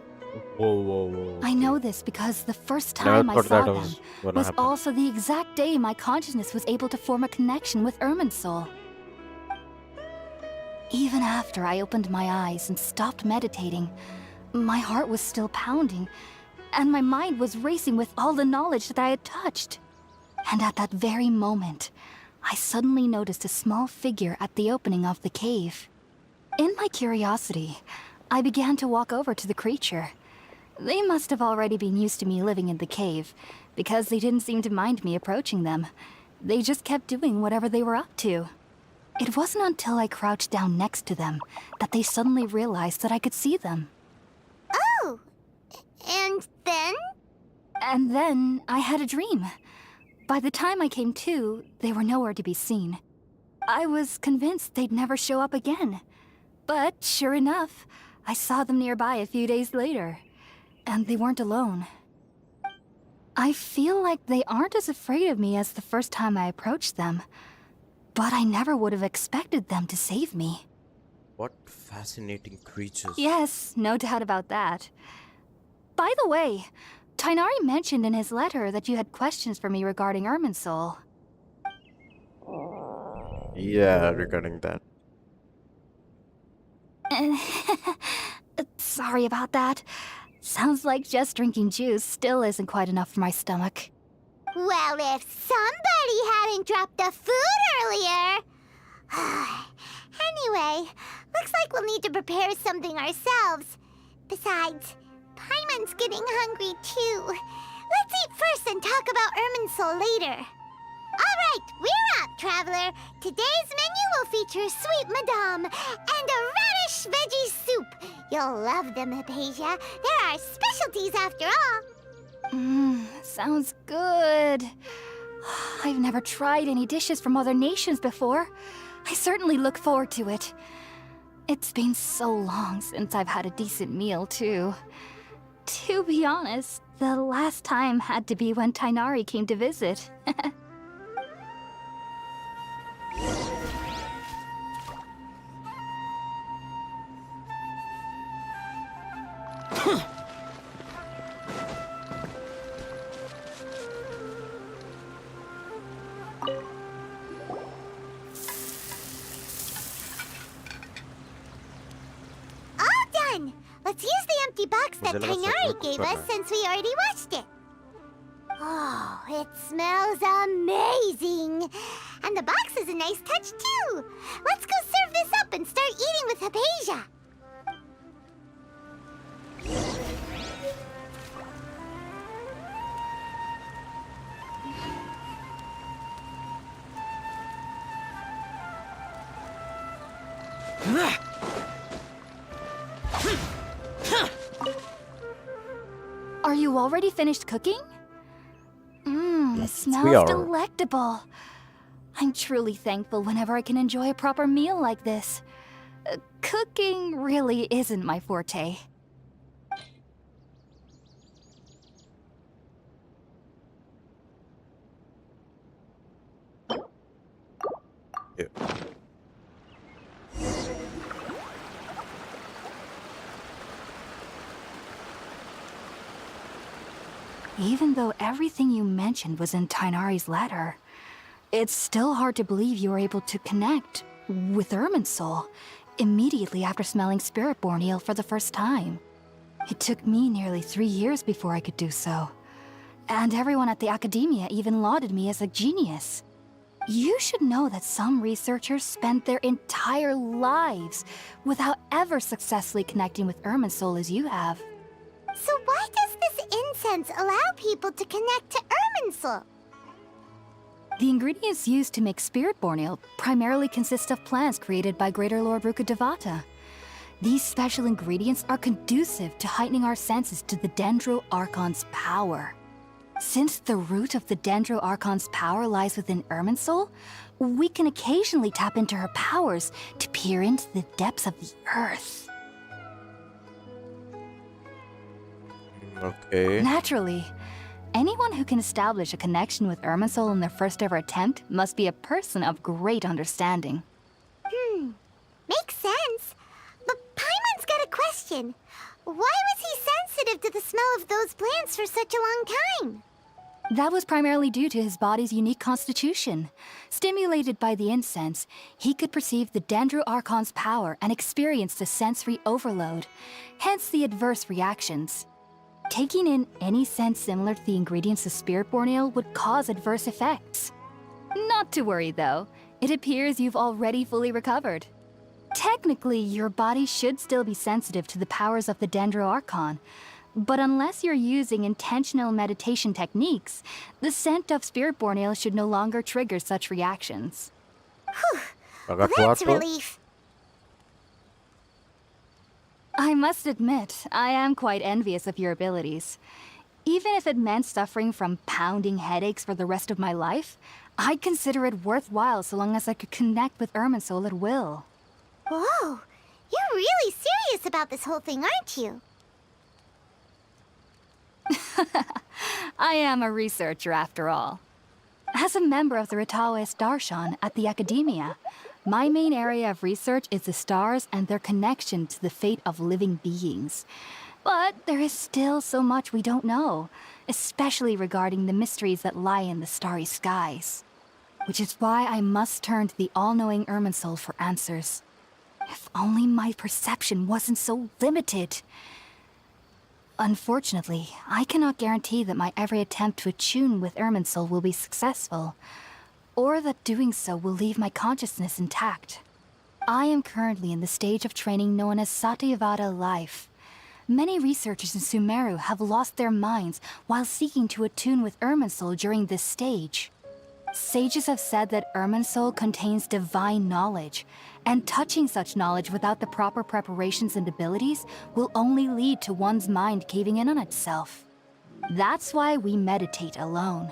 Whoa. I know this because the first Never time I thought saw that them was gonna was happen. also the exact day my consciousness was able to form a connection with Irminsul. Even after I opened my eyes and stopped meditating, my heart was still pounding, and my mind was racing with all the knowledge that I had touched. And at that very moment, I suddenly noticed a small figure at the opening of the cave. In my curiosity, I began to walk over to the creature. They must have already been used to me living in the cave, because they didn't seem to mind me approaching them. They just kept doing whatever they were up to. It wasn't until I crouched down next to them that they suddenly realized that I could see them. Oh, and then? And then I had a dream. By the time I came to, they were nowhere to be seen. I was convinced they'd never show up again. But sure enough, I saw them nearby a few days later. And they weren't alone. I feel like they aren't as afraid of me as the first time I approached them. But I never would have expected them to save me. What fascinating creatures. Yes, no doubt about that. By the way, Tainari mentioned in his letter that you had questions for me regarding Irminsul. Yeah, regarding that. Sorry about that. Sounds like just drinking juice still isn't quite enough for my stomach. Well, if somebody hadn't dropped the food earlier... Anyway, looks like we'll need to prepare something ourselves. Besides, Paimon's getting hungry too. Let's eat first and talk about Irminsul later. Alright, we're up, Traveler. Today's menu will feature sweet madame and a radish veggie soup. You'll love them, Hypatia. They're our specialties after all. Sounds good. I've never tried any dishes from other nations before. I certainly look forward to it. It's been so long since I've had a decent meal, too. To be honest, the last time had to be when Tainari came to visit. All done. Let's use the empty box that Mozilla was Tainari support gave for us her. since we already watched it. Oh, it smells amazing! And the box is a nice touch, too! Let's go serve this up and start eating with Hypatia! Are you already finished cooking? Mmm, We smells are. delectable. I'm truly thankful whenever I can enjoy a proper meal like this. Cooking really isn't my forte. Yeah. Even though everything you mentioned was in Tainari's letter, it's still hard to believe you were able to connect with Irminsul immediately after smelling Spiritborn eel for the first time. It took me nearly 3 years before I could do so. And everyone at the Academia even lauded me as a genius. You should know that some researchers spend their entire lives without ever successfully connecting with Irminsul as you have. So why does this incense allow people to connect to Irminsul? The ingredients used to make Spiritborn ale primarily consist of plants created by Greater Lord Rukkhadevata. These special ingredients are conducive to heightening our senses to the Dendro Archon's power. Since the root of the Dendro Archon's power lies within Irminsul, we can occasionally tap into her powers to peer into the depths of the earth. Okay. Naturally, anyone who can establish a connection with Irminsul in their first ever attempt must be a person of great understanding. Makes sense. But Paimon's got a question. Why was he sensitive to the smell of those plants for such a long time? That was primarily due to his body's unique constitution. Stimulated by the incense, he could perceive the Dendro Archon's power and experienced a sensory overload, hence the adverse reactions. Taking in any scent similar to the ingredients of Spiritborn ale would cause adverse effects. Not to worry though, it appears you've already fully recovered. Technically, your body should still be sensitive to the powers of the Dendro Archon, but unless you're using intentional meditation techniques, the scent of Spiritborn ale should no longer trigger such reactions. Well, that's a relief. I must admit, I am quite envious of your abilities. Even if it meant suffering from pounding headaches for the rest of my life, I'd consider it worthwhile so long as I could connect with Irminsul at will. Whoa, you're really serious about this whole thing, aren't you? I am a researcher after all. As a member of the Ritaoist Darshan at the Academia, my main area of research is the stars and their connection to the fate of living beings. But there is still so much we don't know, especially regarding the mysteries that lie in the starry skies. Which is why I must turn to the all-knowing Irminsul for answers. If only my perception wasn't so limited. Unfortunately, I cannot guarantee that my every attempt to attune with Irminsul will be successful, or that doing so will leave my consciousness intact. I am currently in the stage of training known as Satyavada life. Many researchers in Sumeru have lost their minds while seeking to attune with Irminsul during this stage. Sages have said that Irminsul contains divine knowledge, and touching such knowledge without the proper preparations and abilities will only lead to one's mind caving in on itself. That's why we meditate alone.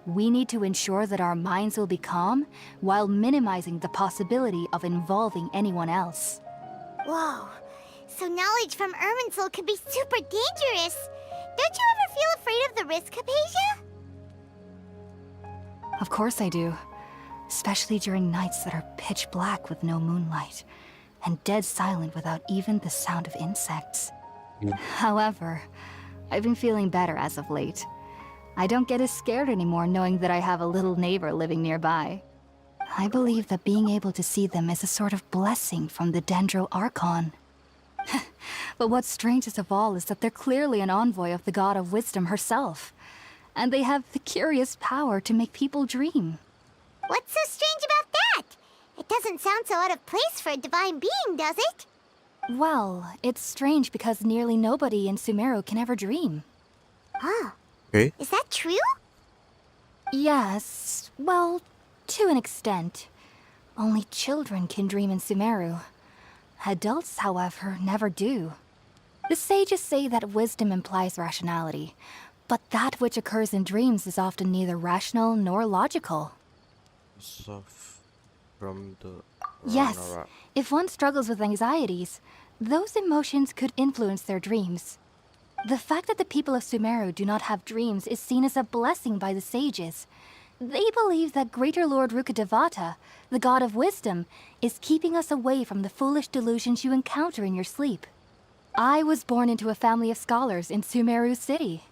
We need to ensure that our minds will be calm while minimizing the possibility of involving anyone else. Whoa, so knowledge from Irminsul can be super dangerous. Don't you ever feel afraid of the risk, Hypatia? Of course I do. Especially during nights that are pitch black with no moonlight, and dead silent without even the sound of insects. However, I've been feeling better as of late. I don't get as scared anymore knowing that I have a little neighbor living nearby. I believe that being able to see them is a sort of blessing from the Dendro Archon. But what's strangest of all is that they're clearly an envoy of the God of Wisdom herself. and they have the curious power to make people dream. What's so strange about that? It doesn't sound so out of place for a divine being, does it? Well, it's strange because nearly nobody in Sumeru can ever dream. Oh, Okay. is that true? Yes, well, to an extent. Only children can dream in Sumeru. Adults, however, never do. The sages say that wisdom implies rationality, but that which occurs in dreams is often neither rational nor logical. Stuff from the Yes, Ranara. if one struggles with anxieties, those emotions could influence their dreams. The fact that the people of Sumeru do not have dreams is seen as a blessing by the sages. They believe that Greater Lord Rukkhadevata, the god of wisdom, is keeping us away from the foolish delusions you encounter in your sleep. I was born into a family of scholars in Sumeru City.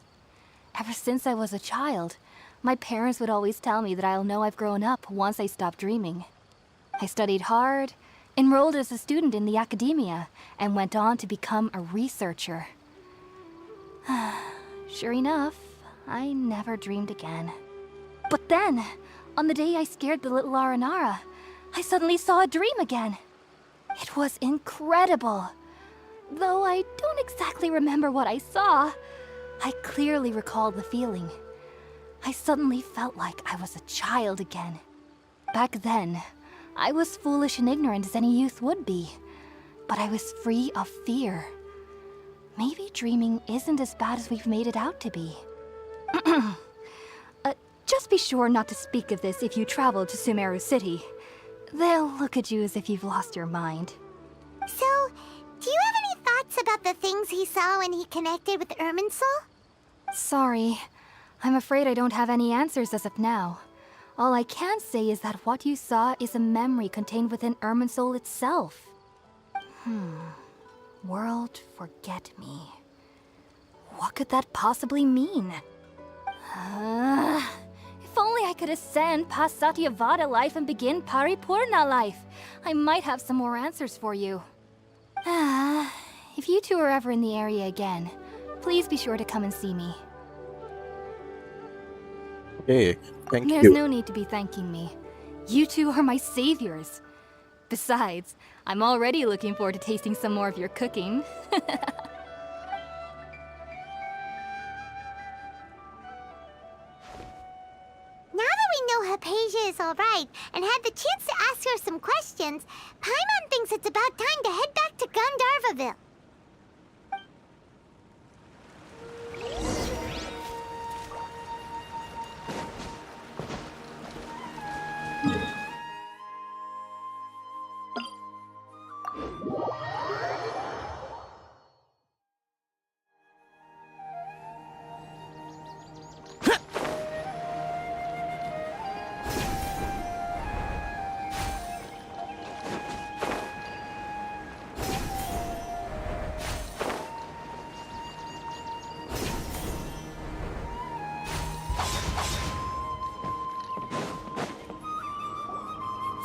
Ever since I was a child, my parents would always tell me that I'll know I've grown up once I stop dreaming. I studied hard, enrolled as a student in the academia, and went on to become a researcher. Sure enough, I never dreamed again. But then, on the day I scared the little Aranara, I suddenly saw a dream again. It was incredible. Though I don't exactly remember what I saw, I clearly recall the feeling. I suddenly felt like I was a child again. Back then, I was foolish and ignorant as any youth would be, but I was free of fear. Maybe dreaming isn't as bad as we've made it out to be. Just be sure not to speak of this if you travel to Sumeru City. They'll look at you as if you've lost your mind. So, do you have any thoughts about the things he saw when he connected with Irminsul? Sorry. I'm afraid I don't have any answers as of now. All I can say is that what you saw is a memory contained within Irminsul itself. World forget me. What could that possibly mean? If only I could ascend past Satyavada life and begin Paripurna life. I might have some more answers for you. If you two are ever in the area again, please be sure to come and see me. Okay, thank There's you. no need to be thanking me. You two are my saviors. Besides, I'm already looking forward to tasting some more of your cooking. Now that we know Hypatia is alright and had the chance to ask her some questions, Paimon thinks it's about time to head back to Gandharvaville.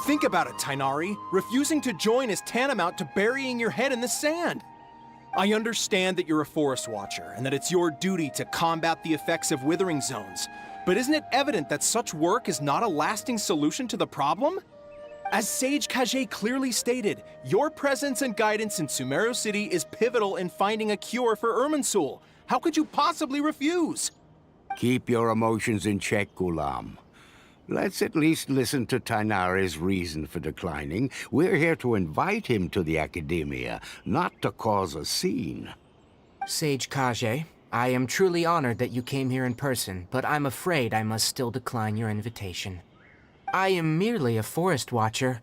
Think about it, Tainari. Refusing to join is tantamount to burying your head in the sand. I understand that you're a forest watcher and that it's your duty to combat the effects of withering zones, but isn't it evident that such work is not a lasting solution to the problem? As Sage Kage clearly stated, your presence and guidance in Sumeru City is pivotal in finding a cure for Irminsul. How could you possibly refuse? Keep your emotions in check, Gulam. Let's at least listen to Tainari's reason for declining. We're here to invite him to the Academia, not to cause a scene. Sage Kage, I am truly honored that you came here in person, but I'm afraid I must still decline your invitation. I am merely a forest watcher.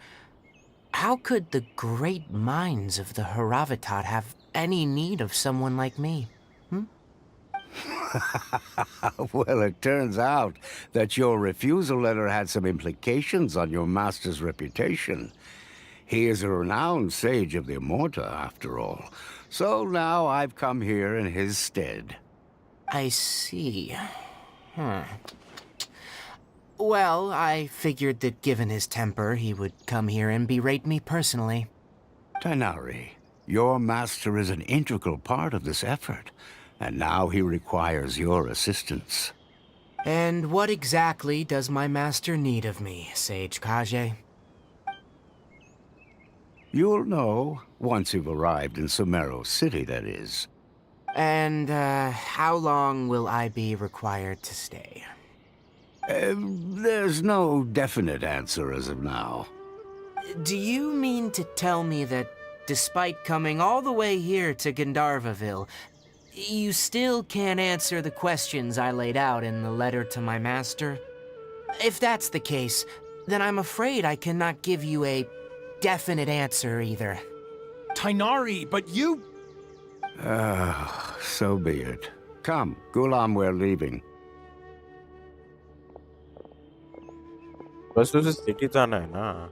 How could the great minds of the Haravatat have any need of someone like me? Well, it turns out that your refusal letter had some implications on your master's reputation. He is a renowned sage of the Immorta, after all. So now I've come here in his stead. I see. Well, I figured that given his temper, he would come here and berate me personally. Tainari, your master is an integral part of this effort, and now he requires your assistance. And what exactly does my master need of me, Sage Kage? You'll know once you've arrived in Sumeru City, that is. And, how long will I be required to stay? There's no definite answer as of now. Do you mean to tell me that, despite coming all the way here to Gandharvaville, you still can't answer the questions I laid out in the letter to my master? If that's the case, then I'm afraid I cannot give you a definite answer either. Tainari, but you... So be it. Come, Gulam, we're leaving. बस उसे city जाना है ना.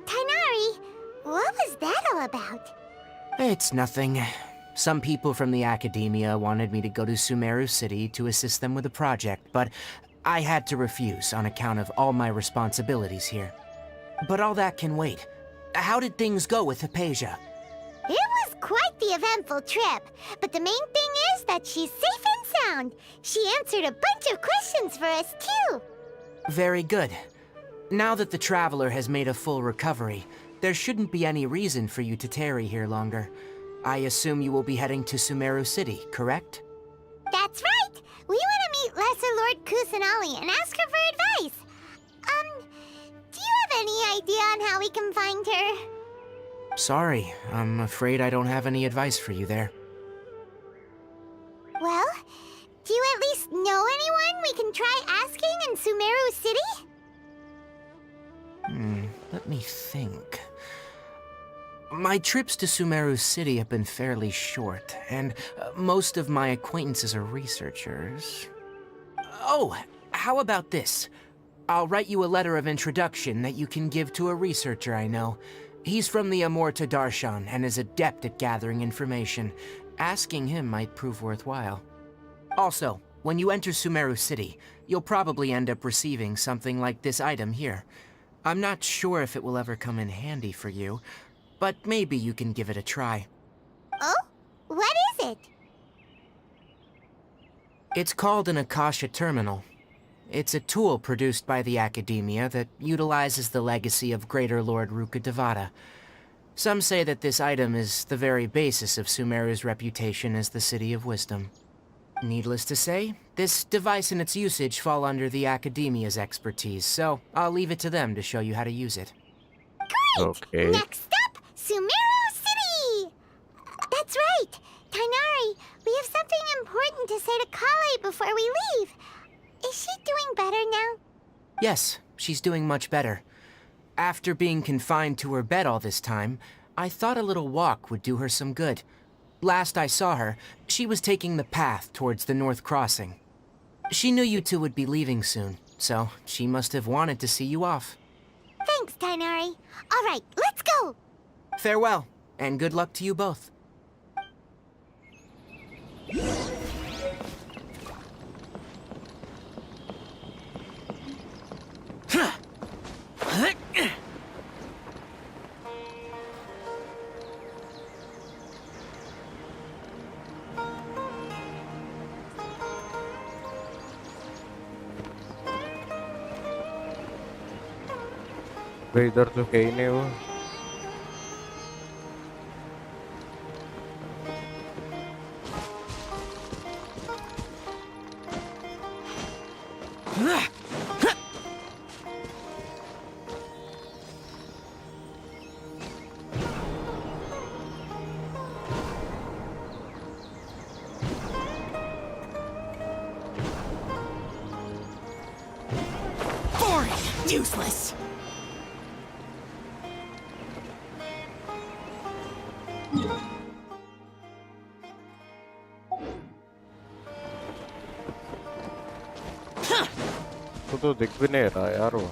Tainari, what was that all about? It's nothing. Some people from the academia wanted me to go to Sumeru City to assist them with a project, but I had to refuse on account of all my responsibilities here. But all that can wait. How did things go with Hypatia? It was quite the eventful trip, but the main thing is that she's safe and sound. She answered a bunch of questions for us, too. Very good. Now that the Traveler has made a full recovery, there shouldn't be any reason for you to tarry here longer. I assume you will be heading to Sumeru City, correct? That's right! We want to meet Lesser Lord Kusanali and ask her for advice. Do you have any idea on how we can find her? Sorry, I'm afraid I don't have any advice for you there. Well, do you at least know anyone we can try asking in Sumeru City? Let me think. My trips to Sumeru City have been fairly short, and most of my acquaintances are researchers. Oh, how about this? I'll write you a letter of introduction that you can give to a researcher I know. He's from the Amorta Darshan and is adept at gathering information. Asking him might prove worthwhile. Also, when you enter Sumeru City, you'll probably end up receiving something like this item here. I'm not sure if it will ever come in handy for you, but maybe you can give it a try. Oh? What is it? It's called an Akasha Terminal. It's a tool produced by the Academia that utilizes the legacy of Greater Lord Rukkhadevata. Some say that this item is the very basis of Sumeru's reputation as the City of Wisdom. Needless to say, this device and its usage fall under the Academia's expertise, so I'll leave it to them to show you how to use it. Great! Okay. Next up, Sumeru City! That's right! Tainari, we have something important to say to Kale before we leave. Is she doing better now? Yes, she's doing much better. After being confined to her bed all this time, I thought a little walk would do her some good. Last I saw her, she was taking the path towards the North Crossing. She knew you two would be leaving soon, so she must have wanted to see you off. Thanks, Tainari. All right, let's go! Farewell, and good luck to you both. भाई इधर तो कहीं नहीं हुआ. Boring! Useless! तो दिख भी नहीं रहा यार वो.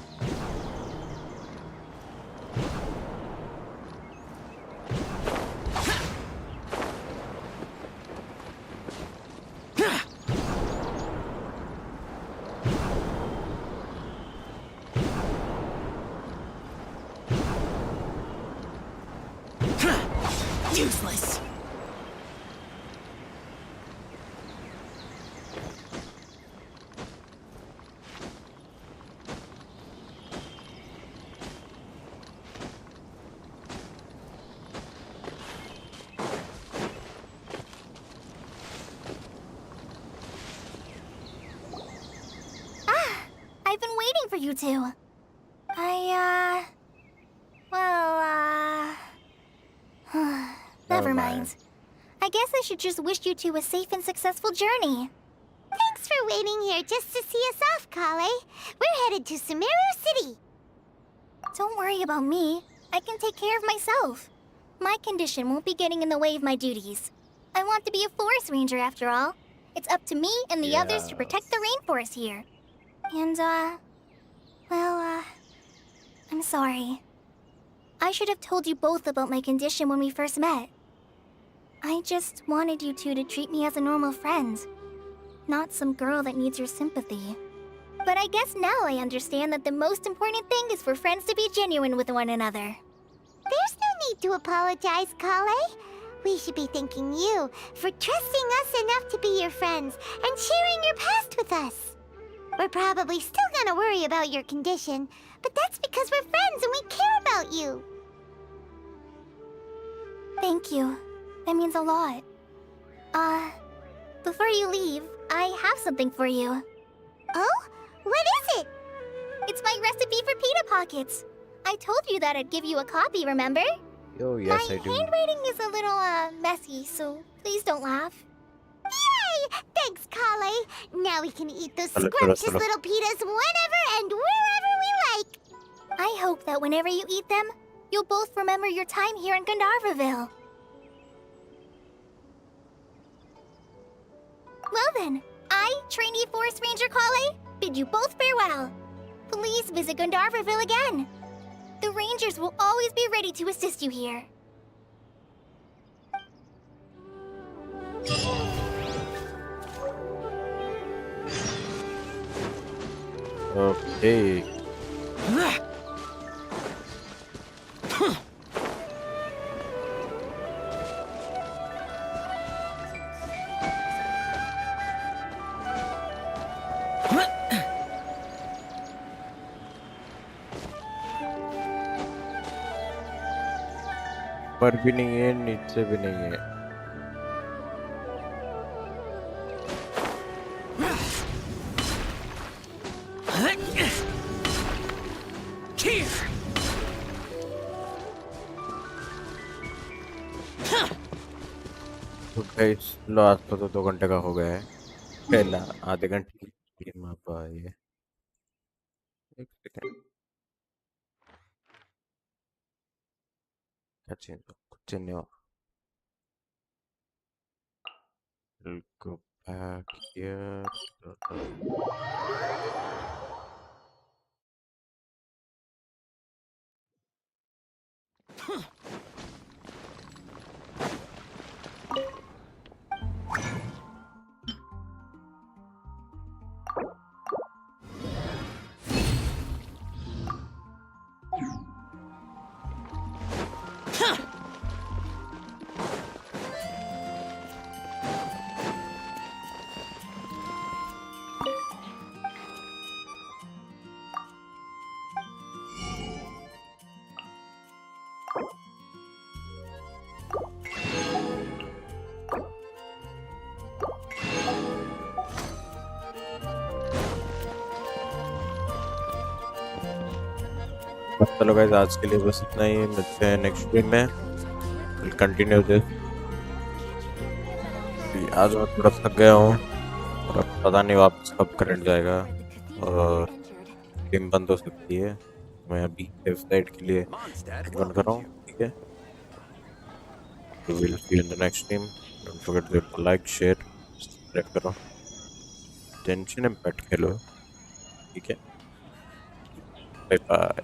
you two. Well, never mind. I guess I should just wish you two a safe and successful journey. Thanks for waiting here just to see us off, Kale. We're headed to Sumeru City. Don't worry about me. I can take care of myself. My condition won't be getting in the way of my duties. I want to be a forest ranger after all. It's up to me and the others to protect the rainforest here. And, I'm sorry. I should have told you both about my condition when we first met. I just wanted you two to treat me as a normal friend, not some girl that needs your sympathy. But I guess now I understand that the most important thing is for friends to be genuine with one another. There's no need to apologize, Kale. We should be thanking you for trusting us enough to be your friends and sharing your past with us. We're probably still gonna worry about your condition, but that's because we're friends and we care about you. Thank you. That means a lot. Before you leave, I have something for you. Oh? What is it? It's my recipe for pita pockets. I told you that I'd give you a copy, remember? Oh, yes, my I do. handwriting is a little, messy, so please don't laugh. Yay! Thanks, Kale. Now we can eat those Hello, scrumptious hello. little pitas whenever and wherever we like. I hope that whenever you eat them, you'll both remember your time here in Gandharvaville. Well then, I, trainee Forest Ranger Kale, bid you both farewell. Please visit Gandharvaville again. The Rangers will always be ready to assist you here. Okay. ऊपर भी नहीं है, नीचे भी नहीं है. तो guys last तो 2 घंटे का हो गया है. पहला आधे घंटे की गेम आप आइए. एक सेकंड. क्या चेंज हो? कुछ चेंज नहीं हुआ. We'll go back here. चलो गाइस आज के लिए बस इतना ही. मिलते हैं नेक्स्ट स्ट्रीम में. Will continue this. आज मैं थोड़ा थक गया हूँ और अब पता नहीं वापस कब करंट जाएगा और गेम बंद हो सकती है. मैं अभी वेबसाइट के लिए बंद कर रहा हूँ. ठीक है. Will see you in the next stream. Don't forget to like share subscribe करो. टेंशन इम्पैक्ट खेलो. ठीक है. Bye bye.